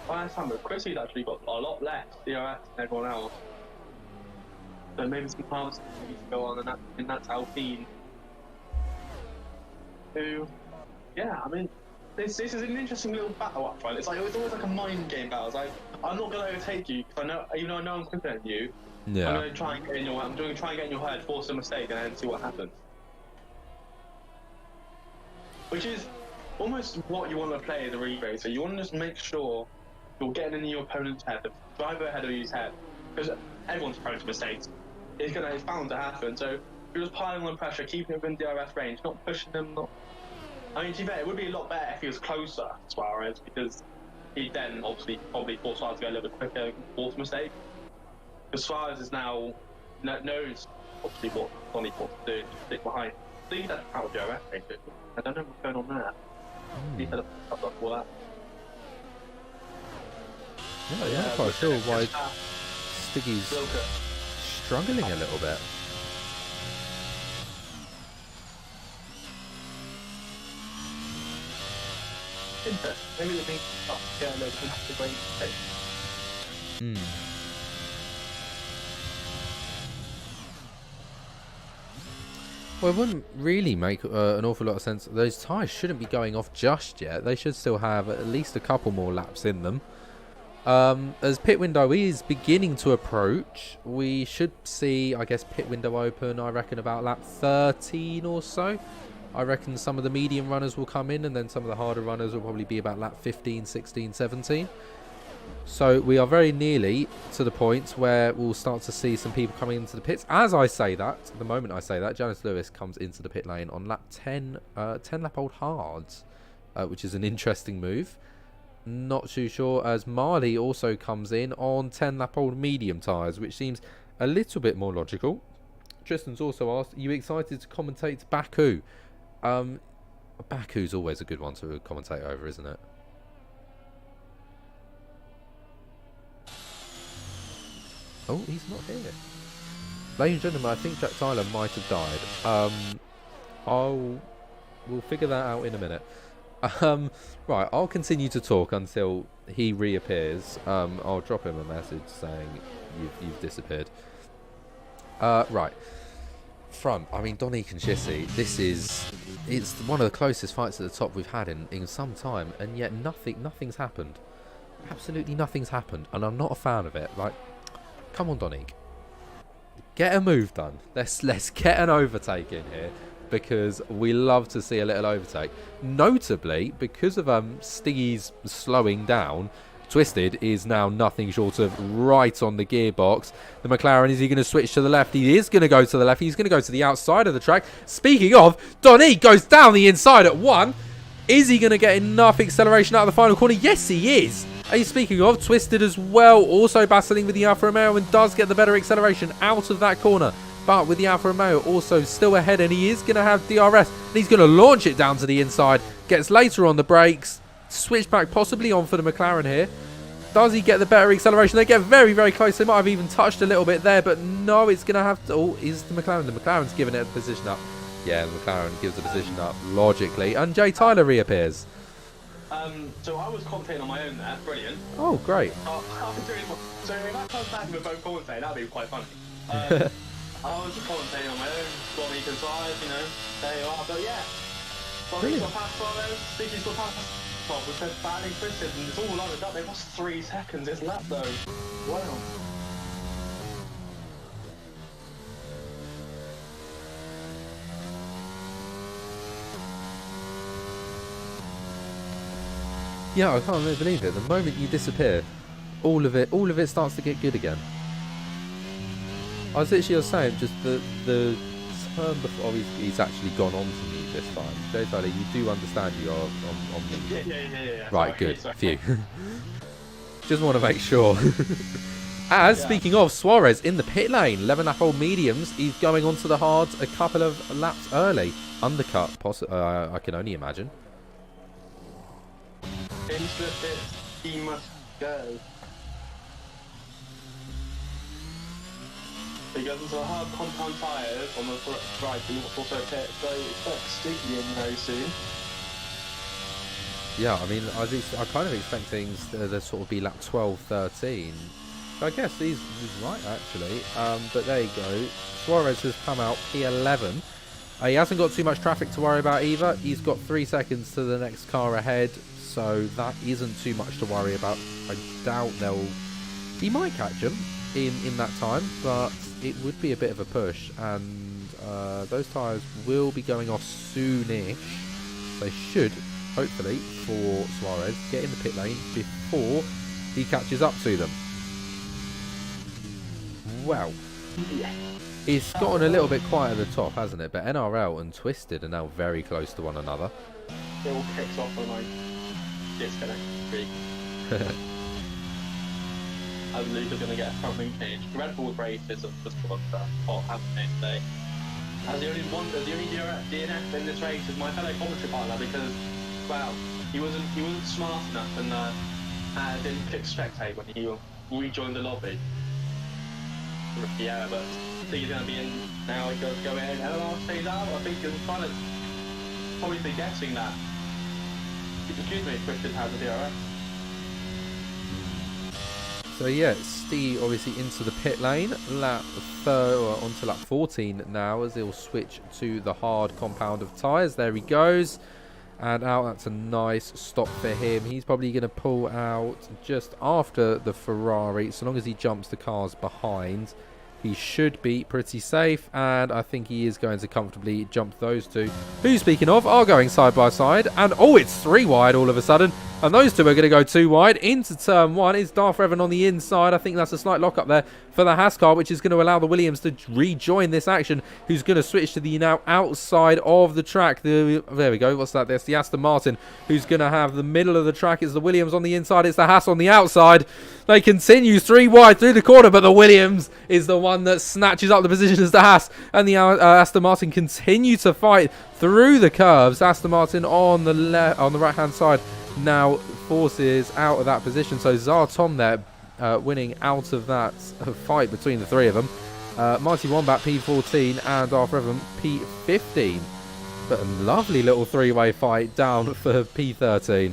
By that time, Chrissy's actually got a lot less DRS than everyone else. So maybe some parts need to go on, and that's Alpine. Who, yeah, I mean, this is an interesting little battle up front. It's always like a mind game battle. It's like, I'm not going to overtake you, because I know, even though I know I'm quicker than you, yeah. I'm going to try and get in your head, force a mistake, and then see what happens. Which is almost what you want to play in the re-race. So you want to just make sure you're getting into your opponent's head, the driver ahead of his head, because everyone's prone to mistakes. It's bound to happen. So you're just piling on pressure, keeping him in DRS range, not pushing them. I mean, to be fair, it would be a lot better if he was closer to Suarez, because he'd then obviously probably force Suarez to go a little bit quicker and force a mistake. Because Suarez is now knows obviously what Donny wants to do, to stick behind. See that out of DRS range. I don't know what's going on there. He had a couple of work. Yeah, I'm not quite sure why Stiggy's struggling a little bit. Maybe they think the brain state. Well, it wouldn't really make an awful lot of sense. Those tyres shouldn't be going off just yet. They should still have at least a couple more laps in them. As pit window is beginning to approach, we should see, I guess, pit window open, I reckon, about lap 13 or so. I reckon some of the medium runners will come in, and then some of the harder runners will probably be about lap 15, 16, 17. So we are very nearly to the point where we'll start to see some people coming into the pits. As I say that, the moment I say that, Jonas Lewis comes into the pit lane on lap 10 lap old hards, which is an interesting move. Not too sure, as Marley also comes in on 10 lap old medium tyres, which seems a little bit more logical. Tristan's also asked, are you excited to commentate Baku? Baku's always a good one to commentate over, isn't it? Oh, he's not here. Ladies and gentlemen, I think Jack Tyler might have died. We'll figure that out in a minute. Right, I'll continue to talk until he reappears. I'll drop him a message saying you've disappeared. Right. Front, I mean, Donique and Shissy, it's one of the closest fights at the top we've had in some time, and yet nothing's happened. Absolutely nothing's happened, and I'm not a fan of it. Like, come on, Donique. Get a move done. Let's get an overtake in here, because we love to see a little overtake. Notably, because of Stiggy's slowing down, Twisted is now nothing short of right on the gearbox. The McLaren, is he going to switch to the left? He is going to go to the left. He's going to go to the outside of the track. Speaking of, Donique goes down the inside at 1. Is he going to get enough acceleration out of the final corner? Yes, he is. And speaking of, Twisted as well, also battling with the Alfa Romeo, and does get the better acceleration out of that corner. But with the Alfa Romeo also still ahead, and he is going to have DRS. And he's going to launch it down to the inside. Gets later on the brakes. Switch back possibly on for the McLaren here. Does he get the better acceleration? They get very, very close. They might have even touched a little bit there, but no, it's going to have to... Oh, is the McLaren? The McLaren's giving it a position up. Yeah, the McLaren gives the position up, logically. And Jay Tyler reappears. So I was commentating on my own there. Brilliant. Oh, great. So if that comes back with both commentating, that'd be quite funny. I was just commentating on my own, got me inside, you know, there you are. But yeah, Bobby's got past Suarez, Sticky's got past Bob, which said badly twisted, and it's all loaded up. They've lost 3 seconds this lap though. Wow. Yeah, I can't really believe it. The moment you disappear, all of it starts to get good again. I was literally saying just the turn before. Oh, he's actually gone on to me this time. Jay Tyler, you do understand you are on me. Yeah. Right, Sorry, good. sorry. Phew. Just want to make sure. Speaking of, Suarez in the pit lane, 11-lap-old mediums. He's going onto the hards a couple of laps early. Undercut, I can only imagine. Into the pit, he must go. He goes into the hard compound tyres on the right, but he must also pit, so expect Sticky in very soon. Yeah, I mean, I kind of expect things to sort of be lap 12, 13. I guess he's right, actually. But there you go. Suarez has come out P11. He hasn't got too much traffic to worry about either. He's got 3 seconds to the next car ahead, so that isn't too much to worry about. I doubt he might catch him in that time, but it would be a bit of a push, and those tyres will be going off soonish. They should, hopefully, for Suarez, get in the pit lane before he catches up to them. Wow. Yeah. It's gotten a little bit quiet at the top, hasn't it? But NRL and Twisted are now very close to one another. It all kicks off when I disconnect. I believe they're going to get something changed. Red Bull's race is just one hot, haven't they, today? As the only DNF in this race is my fellow commentary partner because, well, he wasn't smart enough and didn't click spectate when he rejoined the lobby. Yeah, but he's going to be in now. He does go in. LR stays out. I think he's trying to probably be guessing that. Excuse me, Twisted has a DRS. So yeah, Steve obviously into the pit lane, onto lap 14 now as he'll switch to the hard compound of tyres. There he goes, and out. That's a nice stop for him. He's probably going to pull out just after the Ferrari, so long as he jumps the cars behind. He should be pretty safe, and I think he is going to comfortably jump those two, who, speaking of, are going side by side. And oh, it's 3 wide all of a sudden, and those two are going to go 2 wide into turn 1. Is Darth Revan on the inside? I think that's a slight lock up there for the Haas car, which is going to allow the Williams to rejoin this action, who's going to switch to the now outside of the track. There we go. What's that? There's the Aston Martin, who's going to have the middle of the track. It's the Williams on the inside. It's the Haas on the outside. They continue 3 wide through the corner, but the Williams is the one that snatches up the position as the Haas, and the Aston Martin continue to fight through the curves. Aston Martin on the right hand side now forces out of that position, so Zartom there winning out of that fight between the 3 of them. Mighty Wombat P14 and Darth Revan P15, but a lovely little 3-way fight down for P13.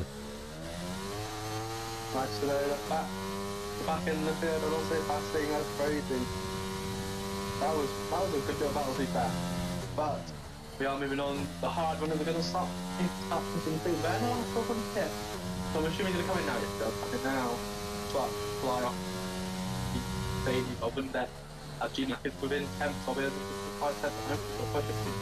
Nice to know that back in the field and also passing, that's crazy. That was a good little battle to be fair. But we are moving on. The hard runners are going to start pushing through. They're not off on the tip. So I'm assuming they're going to come in now. Yes, they'll come in now. But fly off. Baby, I wouldn't let a G-Mac is within 10 of it. 5 seconds. Perfectly.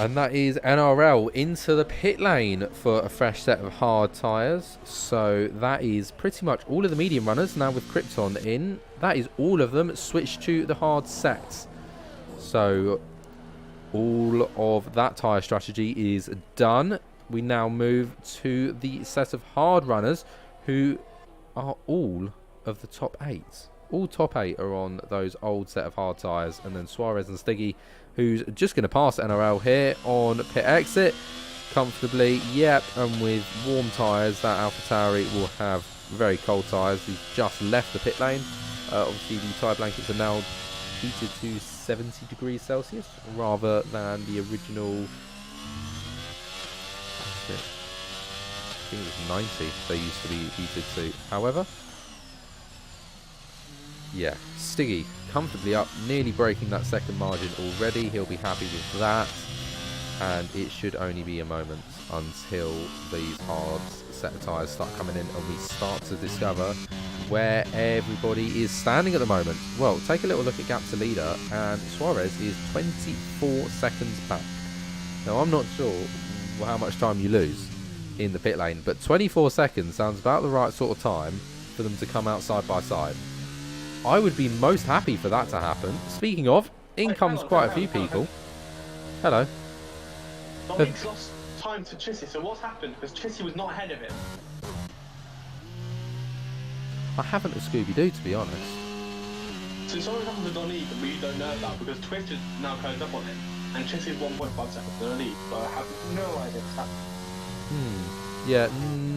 And that is NRL into the pit lane for a fresh set of hard tyres. So that is pretty much all of the medium runners now with Krypton in. That is all of them switched to the hard sets. So all of that tyre strategy is done. We now move to the set of hard runners who are all of the top 8. All top 8 are on those old set of hard tyres. And then Suarez and Stiggy, who's just going to pass NRL here on pit exit comfortably. Yep, and with warm tyres, that AlphaTauri will have very cold tyres. He's just left the pit lane. Obviously, the tyre blankets are now heated to 70 degrees Celsius rather than the original. I think it was 90 they used to be heated to. However, yeah, Stiggy comfortably up, nearly breaking that second margin already. He'll be happy with that, and it should only be a moment until these hard set of tyres start coming in and we start to discover where everybody is standing at the moment. Well, take a little look at gap to leader, and Suarez is 24 seconds back. Now, I'm not sure how much time you lose in the pit lane, but 24 seconds sounds about the right sort of time for them to come out side by side. I would be most happy for that to happen. Speaking of, in comes quite a few people. Hello. Dominic's lost time to Chissy, so what's happened? Because Chissy was not ahead of him. I haven't a Scooby-Doo, to be honest. So something happened to Dominic that we don't know about, because Twitch is now closed up on him, and Chissy's 1.5 seconds to the lead, so I have no idea what's happening. Yeah,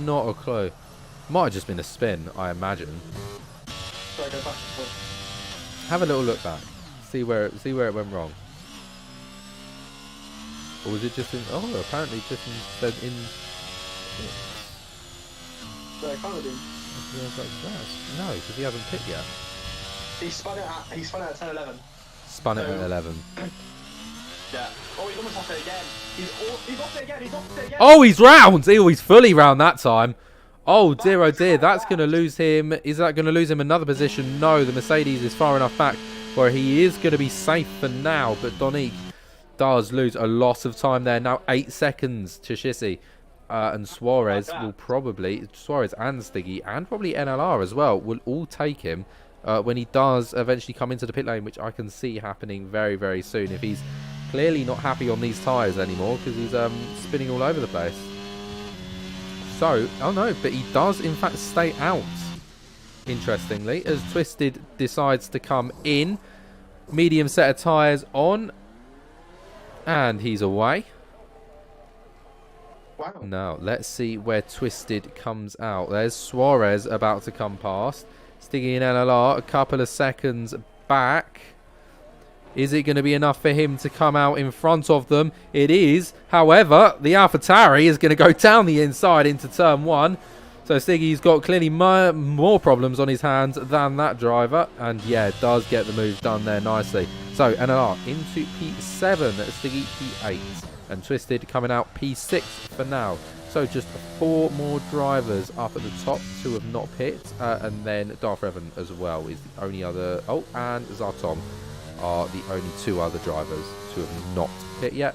not a clue. Might have just been a spin, I imagine. So I go back to Have a little look back. See where it went wrong. Or was it just in... Oh, apparently just instead in... So I kind of did. No, because he hasn't picked yet. He spun it at 10-11. Spun it at 11. Yeah. Oh, he's almost off it again. He's off it again. He's off it again. Oh, he's round! Oh, he's fully round that time. Oh dear, oh dear. That's going to lose him. Is that going to lose him another position? No, the Mercedes is far enough back where he is going to be safe for now. But Donique does lose a lot of time there. Now 8 seconds to Shissy. And Suarez will probably... Suarez and Stiggy and probably NLR as well will all take him when he does eventually come into the pit lane, which I can see happening very, very soon. If he's clearly not happy on these tyres anymore because he's spinning all over the place. So, oh no, but he does in fact stay out, interestingly, as Twisted decides to come in. Medium set of tyres on, and he's away. Wow. Now, let's see where Twisted comes out. There's Suarez about to come past. Stiggy and LLR a couple of seconds back. Is it going to be enough for him to come out in front of them? It is. However, the AlphaTauri is going to go down the inside into turn 1. So Stiggy's got clearly more problems on his hands than that driver. And yeah, does get the move done there nicely. So NLR into P7, Stiggy P8. And Twisted coming out P6 for now. So just 4 more drivers up at the top. 2 have not pit. And then Darth Revan as well is the only other... Oh, and Zartom are the only 2 other drivers to have not pit yet.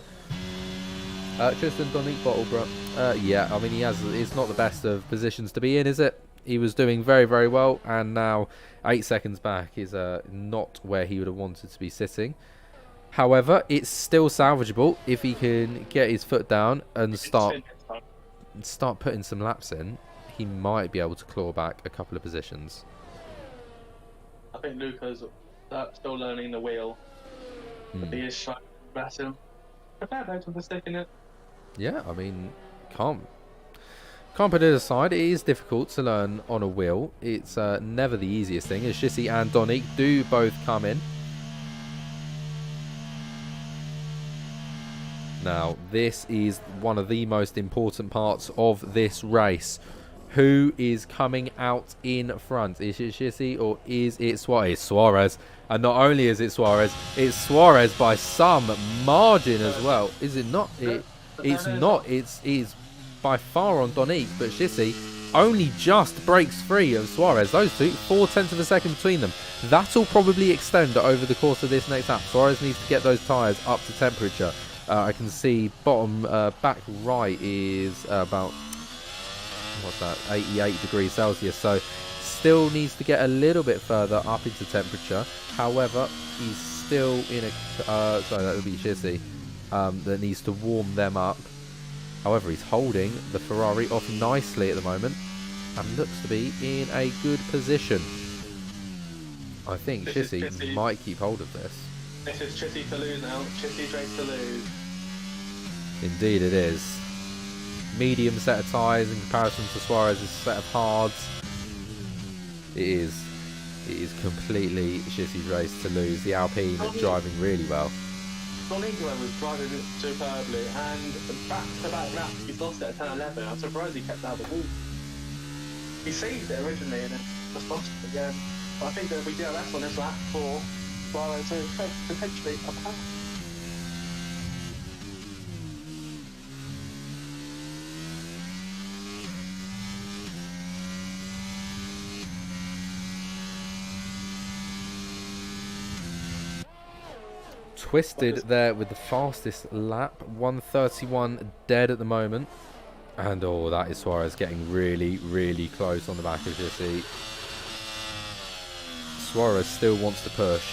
Tristan Donique Bottleborough. Yeah, I mean, it's not the best of positions to be in, is it? He was doing very, very well. And now 8 seconds back is not where he would have wanted to be sitting. However, it's still salvageable if he can get his foot down and start putting some laps in. He might be able to claw back a couple of positions. I think Luca's still learning the wheel. But he is trying to press him. A fair bit of mistake in it. Yeah, I mean, can't put it aside. It is difficult to learn on a wheel. It's never the easiest thing, as Shissy and Donique do both come in. Now, this is one of the most important parts of this race. Who is coming out in front? Is it Shissy or is it Suarez? It's Suarez. And not only is it Suarez, it's Suarez by some margin as well. Is it not? It's not. It's by far on Donique, but Shissy only just breaks free of Suarez. Those two, 4/10 of a second between them. That'll probably extend over the course of this next lap. Suarez needs to get those tyres up to temperature. I can see bottom back right is about, what's that, 88 degrees Celsius. So still needs to get a little bit further up into temperature. However, he's still in a, sorry, that would be Shissy, that needs to warm them up. However, he's holding the Ferrari off nicely at the moment and looks to be in a good position. I think Shissy might keep hold of this. This is Chitty to lose now. Chitty's race to lose. Indeed it is. Medium set of tyres in comparison to Suarez's set of hards. It is completely Shitty's race to lose. The Alpine driving really well. Donico was driving superbly, and back-to-back laps he's lost it at 10-11. I'm surprised he kept out of the wall. He saved it originally and then just lost it again. But I think there'll be DRS on this lap for Suarez, so potentially a pass. Twisted there with the fastest lap. 1:31 dead at the moment. And oh, that is Suarez getting really, really close on the back of Jesse. Suarez still wants to push.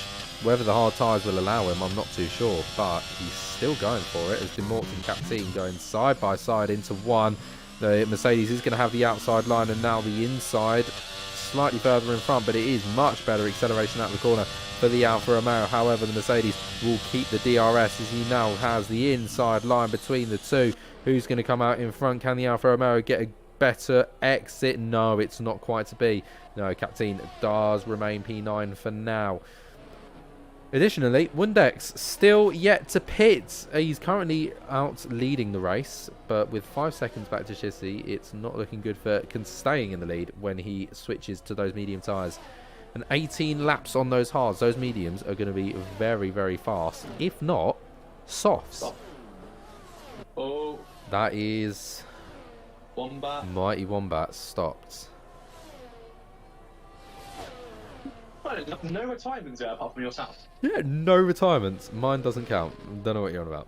Whether the hard tyres will allow him, I'm not too sure. But he's still going for it as Demort and Captain going side by side into one. The Mercedes is going to have the outside line and now the inside. Slightly further in front, but it is much better acceleration out of the corner for the Alfa Romeo. However, the Mercedes will keep the DRS as he now has the inside line between the two. Who's going to come out in front? Can the Alfa Romeo get a better exit? No, it's not quite to be. No, Captain does remain P9 for now. Additionally, Wundex still yet to pit. He's currently out leading the race, but with 5 seconds back to Chissy, it's not looking good for staying in the lead when he switches to those medium tyres. And 18 laps on those hards. Those mediums are going to be very, very fast, if not softs. Oh, That is Wombat. Mighty Wombat stopped. No retirements there apart from yourself. Yeah, no retirements. Mine doesn't count. Don't know what you're on about.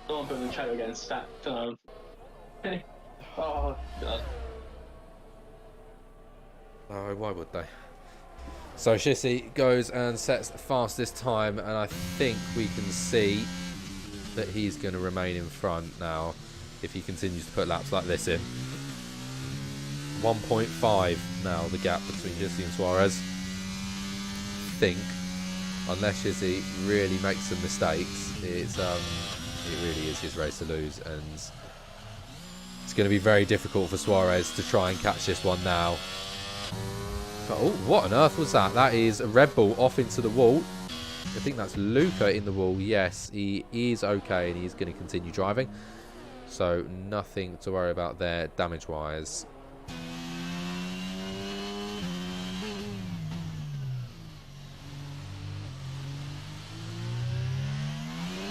Someone put in the chat again, stacked. Oh, God. Oh, why would they? So Shissy goes and sets the fastest time, and I think we can see that he's going to remain in front now if he continues to put laps like this in. 1.5 now the gap between Shissy and Suarez. I think, unless Shissy really makes some mistakes, it really is his race to lose, and it's going to be very difficult for Suarez to try and catch this one now. Oh, what on earth was that? That is a Red Bull off into the wall. I think that's Luca in the wall. Yes, he is okay and he's going to continue driving. So nothing to worry about there damage-wise.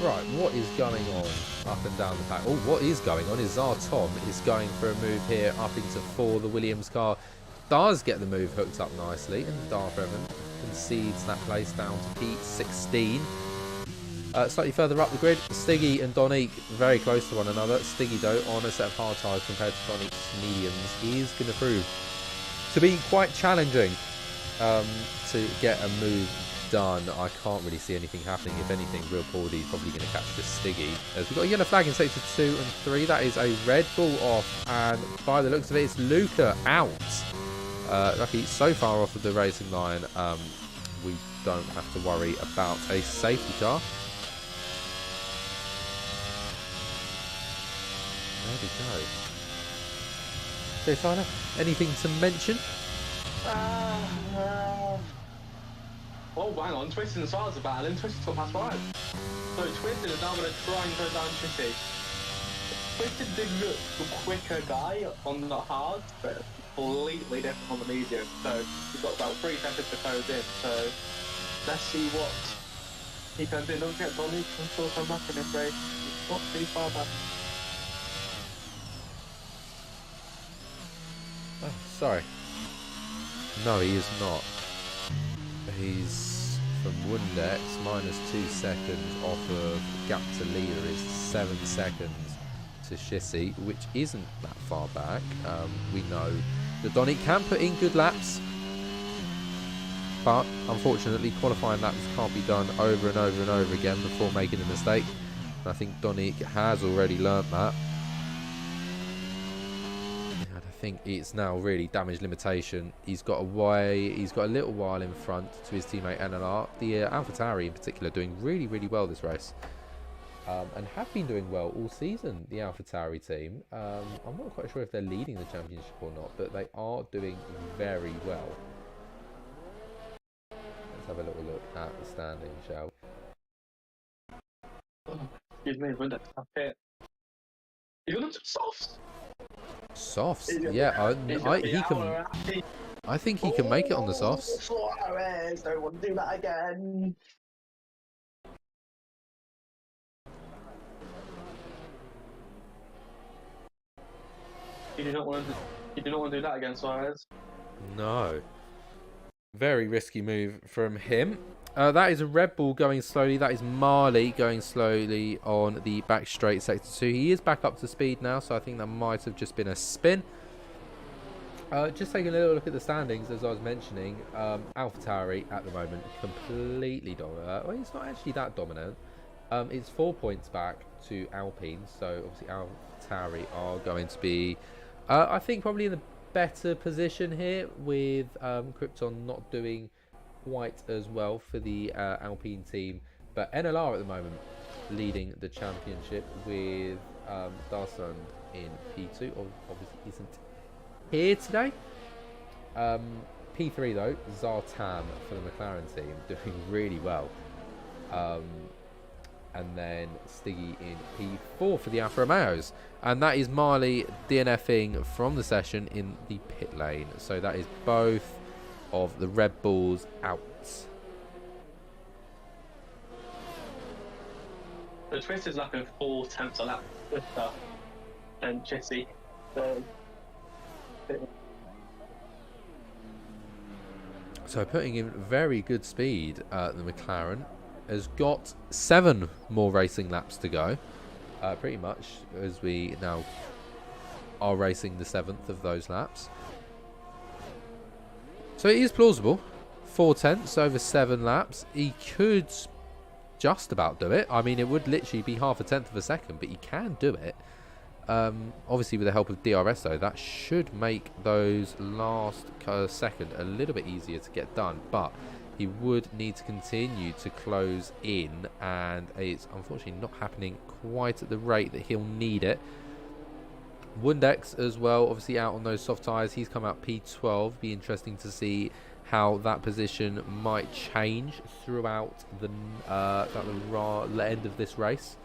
Right, what is going on up and down the pack? Oh, what is going on is Tom is going for a move here up into 4. The Williams car does get the move hooked up nicely, and Darfrevan concedes that place down to P16. Slightly further up the grid, Stiggy and Donique very close to one another. Stiggy, though, on a set of hard tyres compared to Donique's mediums, is going to prove to be quite challenging to get a move done. I can't really see anything happening. If anything, Real Paudy's probably going to catch the Stiggy. As we've got a yellow flag in sector 2 and 3. That is a Red Bull off, and by the looks of it, it's Luca out. Lucky so far off of the racing line, we don't have to worry about a safety car. There we go. So, Fana, anything to mention? Oh, hang on. Twisted and Suarez are battling. Twisted's got past 5. So Twisted is now going to try and go down Chitty. Twisted did look the quicker guy on the hard, but completely different on the medium. So he's got about 3 seconds to close in. So let's see what he can do. Don't forget, Donny can still come back in this race. He's not too far back. Oh, sorry. No, he is not. He's from Wundex, minus 2 seconds off of gap to leader is 7 seconds to Shissy, which isn't that far back. We know that Donny can put in good laps, but unfortunately qualifying laps can't be done over and over and over again before making a mistake. And I think Donny has already learnt that. And I think it's now really damage limitation. He's got a little while in front to his teammate NLR. The AlphaTauri in particular doing really, really well this race. And have been doing well all season, the AlphaTauri team. I'm not quite sure if they're leading the championship or not, but they are doing very well. Let's have a little look at the standing, shall we? Excuse me, window up here. You're gonna do softs? Softs? Yeah, I think he can make it on the softs. Suarez, don't want to do that again. You do not want to do that again, Suarez. No. Very risky move from him. That is a Red Bull going slowly. That is Marley going slowly on the back straight sector 2. He is back up to speed now, so I think that might have just been a spin. Just taking a little look at the standings, as I was mentioning, AlphaTauri at the moment completely dominant. Well, it's not actually that dominant. It's 4 points back to Alpine, so obviously AlphaTauri are going to be, I think, probably in a better position here, with Krypton not doing quite as well for the Alpine team. But NLR at the moment leading the championship with Darsund in P2, obviously isn't here today. P3 though, Zartan for the McLaren team doing really well. And then Stiggy in P4 for the Alfa Romeos. And that is Marley DNFing from the session in the pit lane. So that is both of the Red Bulls out. The twist is like a 4/10 a lap quicker than Jesse. So putting in very good speed, the McLaren has got 7 more racing laps to go, pretty much, as we now are racing the 7th of those laps. So it is plausible. 4/10 over 7 laps. He could just about do it. I mean, it would literally be half a tenth of a second, but he can do it. Obviously, with the help of DRS, though, that should make those last second a little bit easier to get done. But he would need to continue to close in, and it's unfortunately not happening quite at the rate that he'll need it. Wundex as well, obviously out on those soft tyres. He's come out P12. Be interesting to see how that position might change throughout the end of this race.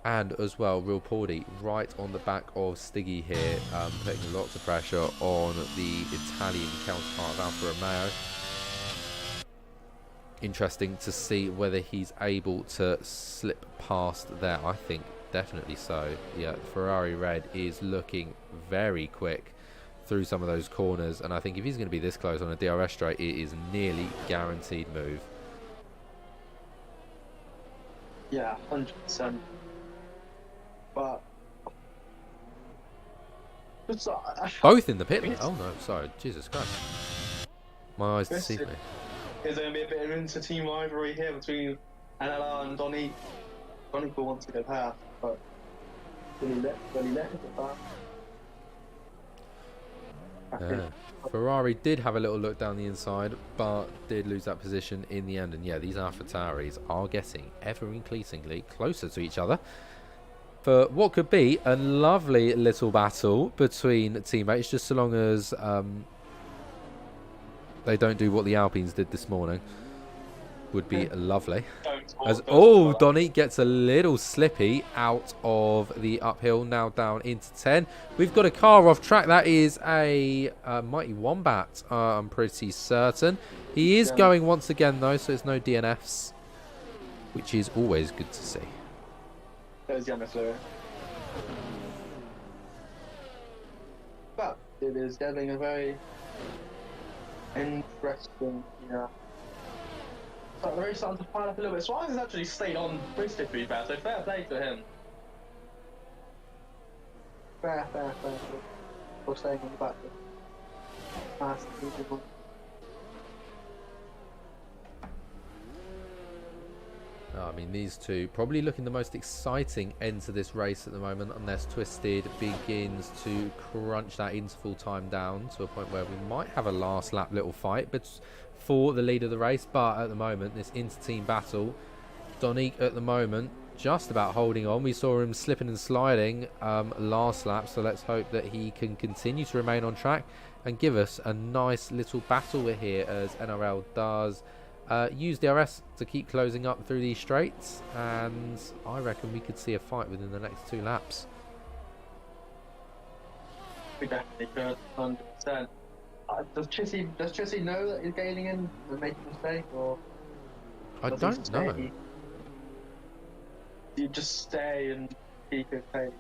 And as well, Real Pordy right on the back of Stiggy here, putting lots of pressure on the Italian counterpart of Alfa Romeo. Interesting to see whether he's able to slip past there. I think definitely so. Yeah, Ferrari Red is looking very quick through some of those corners, and I think if he's going to be this close on a DRS straight, it is nearly guaranteed move. Yeah, 100%. But both in the pit lane. Oh no, sorry, Jesus Christ, my eyes deceive me. Is there going to be a bit of inter-team rivalry here between NLR and Donny? Donny will want to go past, but will he let him go past? Yeah. Ferrari did have a little look down the inside, but did lose that position in the end. And yeah, these AlphaTauris are getting ever increasingly closer to each other for what could be a lovely little battle between teammates, just so long as they don't do what the Alpines did this morning. Would be lovely. As Donny gets a little slippy out of the uphill, now down into 10. We've got a car off track. That is a Mighty Wombat, I'm pretty certain. He is going once again though, so there's no DNFs, which is always good to see. There's Yana Fleur. But it is getting a very interesting, So they're starting to pile up a little bit. Suarez has actually stayed on Bristol, to be fair, so fair play to him. Fair. For staying on the back. I mean, these two probably looking the most exciting end to this race at the moment, unless Twisted begins to crunch that interval time down to a point where we might have a last lap little fight but for the lead of the race. But at the moment, this inter-team battle, Donique at the moment just about holding on. We saw him slipping and sliding last lap, so let's hope that he can continue to remain on track and give us a nice little battle here as NRL does use DRS to keep closing up through these straights, and I reckon we could see a fight within the next 2 laps. We definitely could, 100%. Does Chissy know that he's gaining in and making a mistake, or I does don't know. Do you just stay and keep it pace?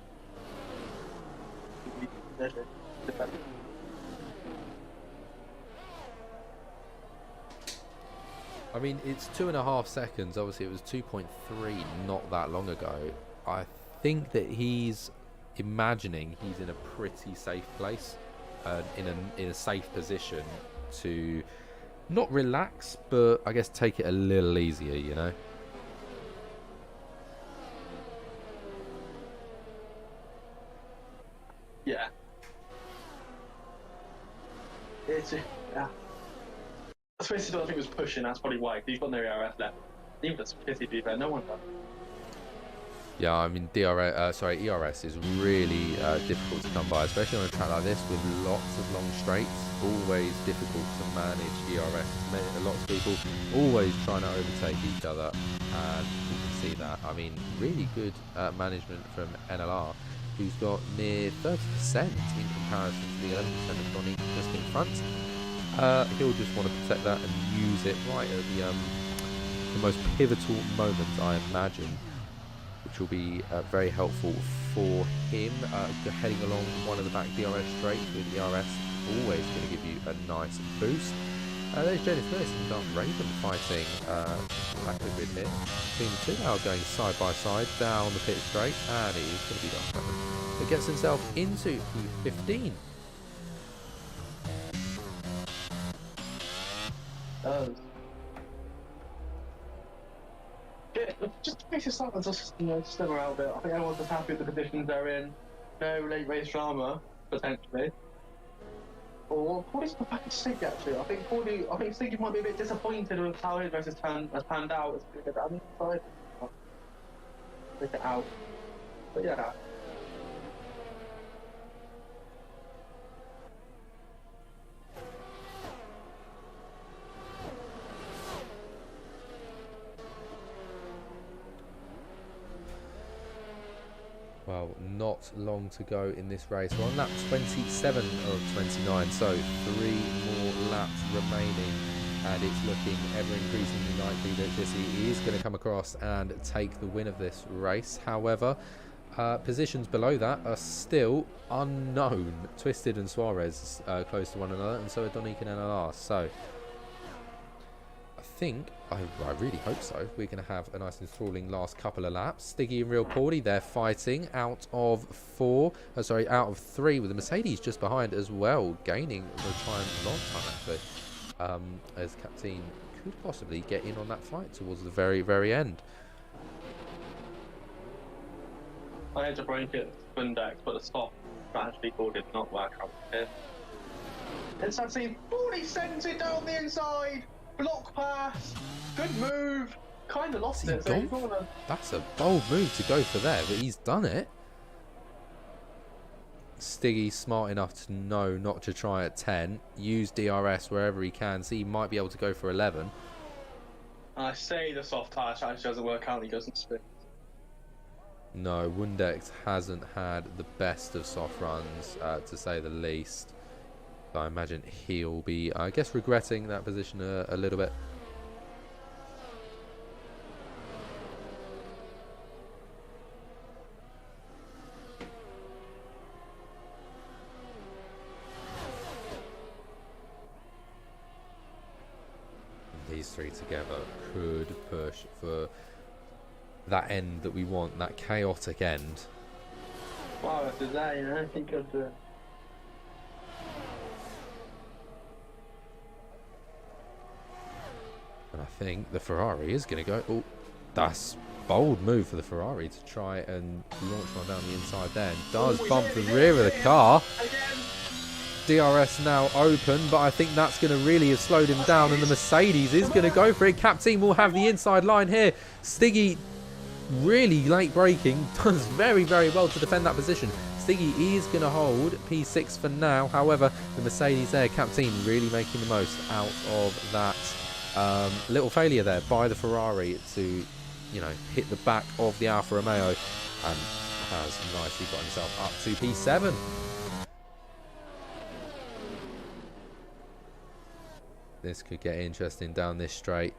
I mean, it's 2.5 seconds. Obviously, it was 2.3 not that long ago. I think that he's imagining he's in a pretty safe place, in a safe position to not relax, but I guess take it a little easier, you know. Yeah. It's I suppose I think he was pushing. That's probably why. 'Cause he's got no ERS left. Even that's pity to be fair. No one does. Yeah, I mean, ERS is really difficult to come by, especially on a track like this with lots of long straights. Always difficult to manage ERS. Lots of people always trying to overtake each other, and you can see that. I mean, really good management from NLR, who's got near 30% in comparison to the 11% of Donny just in front. He'll just want to protect that and use it right at the most pivotal moment, I imagine, which will be very helpful for him. Heading along one of the back DRS straights with ERS, always going to give you a nice boost. There's Jonas Lewis and Dark Raven fighting back a bit here. Between the two now going side by side down the pit straight, and it is going to be Dark Raven that gets himself into P15. Yeah, just makes it start just simmer out a bit. I think everyone's just happy with the conditions they're in. No late race drama potentially. Or Cordy's back to Sig actually. I think Sig might be a bit disappointed with how his race has panned out. It's going to get inside. Take it out. But yeah. Well, not long to go in this race. We're on lap 27 of 29, so 3 more laps remaining, and it's looking ever increasingly likely that Jesse is going to come across and take the win of this race. However, positions below that are still unknown. Twisted and Suarez close to one another, and so are Donique and NLR. So I really hope so. We're going to have a nice enthralling last couple of laps. Stiggy and Real Porty, they're fighting out of 3, with the Mercedes just behind as well, gaining the time long time actually, as Captain could possibly get in on that fight towards the very, very end. I had to break it Windex, but the stop strategy call did not work out here. And so I've seen 40 sends it down the inside. Block pass, good move, kind of lost it. So That's a bold move to go for there, but he's done it. Stiggy's smart enough to know not to try at 10, use DRS wherever he can, so he might be able to go for 11. I say the soft tyre strategy doesn't work out and he doesn't spin. No, Windex hasn't had the best of soft runs, to say the least. I imagine he'll be, I guess, regretting that position a little bit. These three together could push for that end that we want, that chaotic end. Wow, after that, you know, I think of the... And I think the Ferrari is going to go... Oh, That's bold move for the Ferrari to try and launch one down the inside there. And does bump the rear of the car. DRS now open, but I think that's going to really have slowed him down, and the Mercedes is going to go for it. Captain will have the inside line here. Stiggy really late braking, does very, very well to defend that position. Stiggy is going to hold P6 for now. However, the Mercedes there, Captain, really making the most out of that little failure there by the Ferrari to, you know, hit the back of the Alfa Romeo, and has nicely got himself up to P7. This could get interesting down this straight.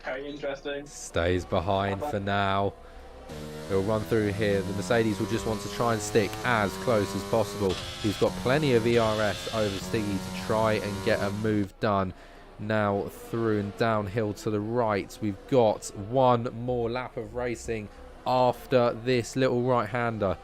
Very interesting. Stays behind for now. He'll run through here. The Mercedes will just want to try and stick as close as possible. He's got plenty of ERS over Stiggy to try and get a move done. Now through and downhill to the right. We've got one more lap of racing after this little right-hander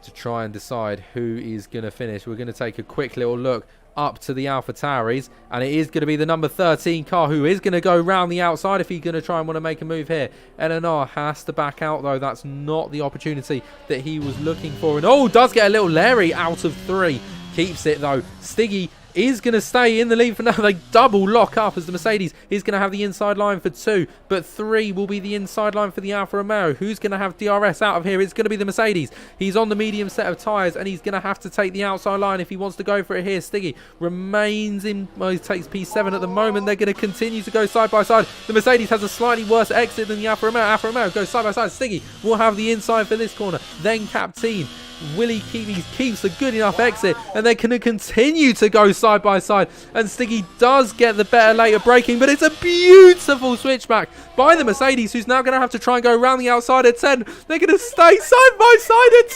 to try and decide who is going to finish. We're going to take a quick little look up to the Alpha Tauris, and it is going to be the number 13 car who is going to go round the outside if he's going to try and want to make a move here. LNR has to back out though. That's not the opportunity that he was looking for, and oh, does get a little Larry out of 3. Keeps it though. Stiggy is going to stay in the lead for now. They double lock up as the Mercedes is going to have the inside line for 2, but 3 will be the inside line for the Alfa Romeo. Who's going to have DRS out of here? It's going to be the Mercedes. He's on the medium set of tyres, and he's going to have to take the outside line if he wants to go for it here. Stiggy remains in, well, he takes P7 at the moment. They're going to continue to go side by side. The Mercedes has a slightly worse exit than the Alfa Romeo. Alfa Romeo goes side by side. Stiggy will have the inside for this corner. Then Captain. Will he keeps a good enough exit, and they're going to continue to go side by side, and Stiggy does get the better later braking, but it's a beautiful switchback by the Mercedes, who's now going to have to try and go around the outside at 10. They're going to stay side by side at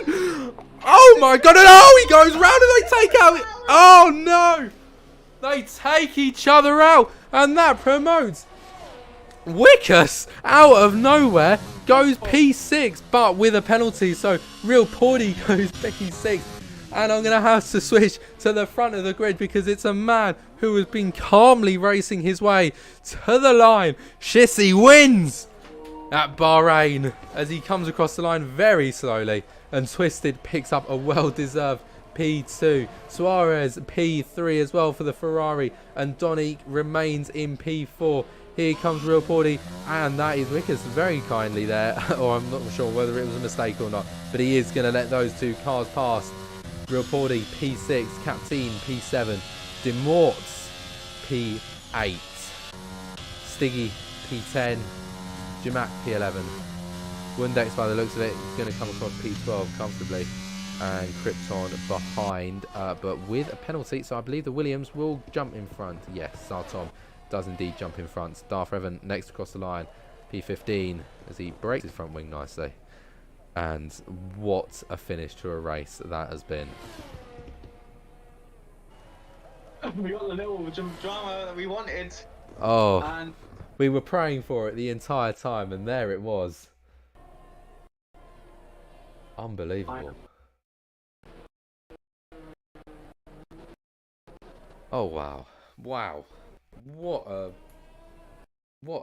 10. Oh my god, and oh, he goes round and they take out, oh no, they take each other out, and that promotes Wickus out of nowhere goes P6, but with a penalty, so Real Porty goes P6, and I'm going to have to switch to the front of the grid because it's a man who has been calmly racing his way to the line. Shissy wins at Bahrain as he comes across the line very slowly, and Twisted picks up a well-deserved P2. Suarez P3 as well for the Ferrari, and Donique remains in P4. Here comes Real Porty, and that is Wickus very kindly there, or I'm not sure whether it was a mistake or not, but he is going to let those two cars pass. Real Porty P6, Captain P7, Demorts P8, Stiggy P10, Jamak P11. Windex, by the looks of it, is going to come across P12 comfortably, and Krypton behind, but with a penalty, so I believe the Williams will jump in front. Yes, Sartom does indeed jump in front. Darth Revan next across the line, P15, as he breaks his front wing nicely. And what a finish to a race that has been. We got the little drama that we wanted. Oh, And we were praying for it the entire time, and there it was. Unbelievable. Oh wow, wow. What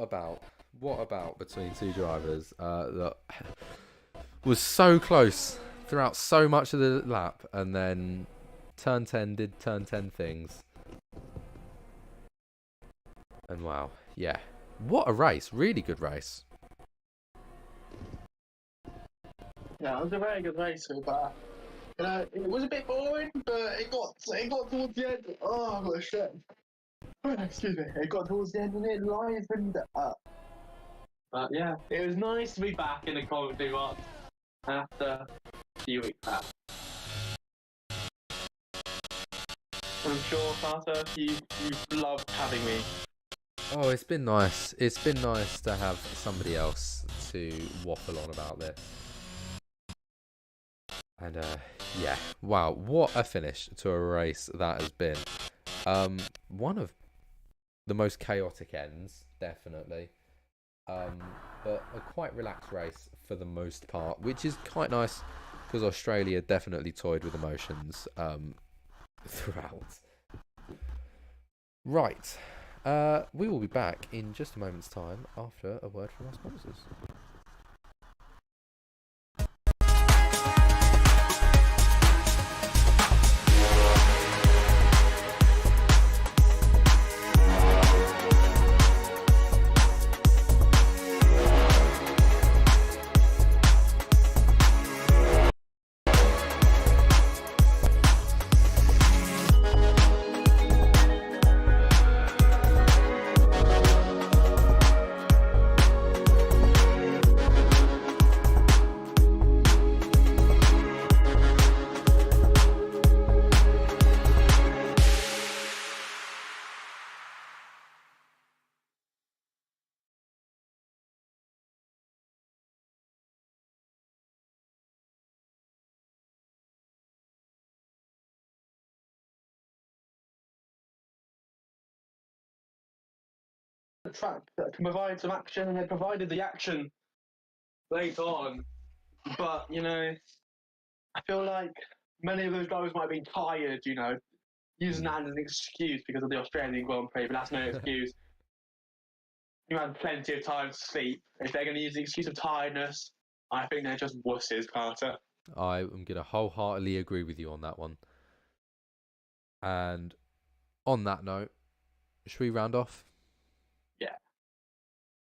about between two drivers that was so close throughout so much of the lap, and then turn 10 did turn 10 things. And wow, yeah. What a race, really good race. yeah, it was a very good race so far. You know, it was a bit boring, but it got towards the end. Oh, I've got a shit. Excuse me. It got towards the end and it livened up. But yeah, it was nice to be back in the commentary box after a few weeks back. I'm sure, Carter, you've loved having me. Oh, it's been nice. It's been nice to have somebody else to waffle on about this. And yeah, wow, what a finish to a race that has been. One of the most chaotic ends, definitely. But a quite relaxed race for the most part, which is quite nice because Australia definitely toyed with emotions. throughout. Right. We will be back in just a moment's time after a word from our sponsors. A track that can provide some action, and they provided the action late on. But, you know, I feel like many of those drivers might have been tired, you know, using that as an excuse because of the Australian Grand Prix, but that's no excuse. You had plenty of time to sleep. If they're going to use the excuse of tiredness, I think they're just wusses, Carter. I am going to wholeheartedly agree with you on that one. And on that note, should we round off? Yeah.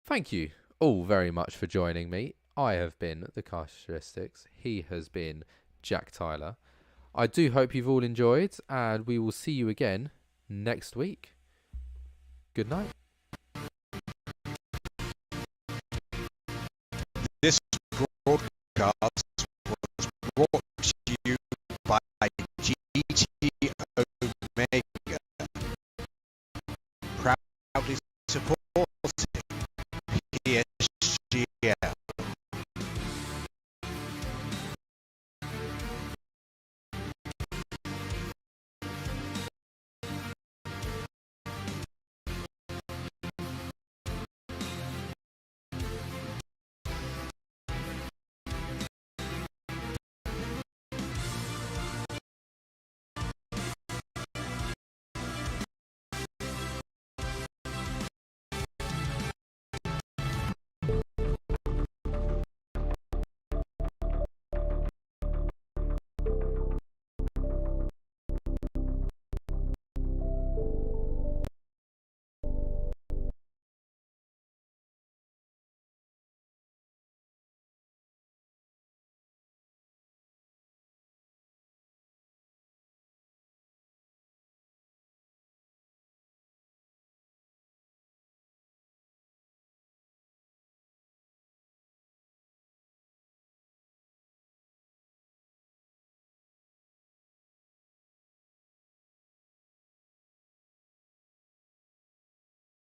Thank you all very much for joining me. I have been the Characteristics. He has been Jack Tyler. I do hope you've all enjoyed, and we will see you again next week. Good night.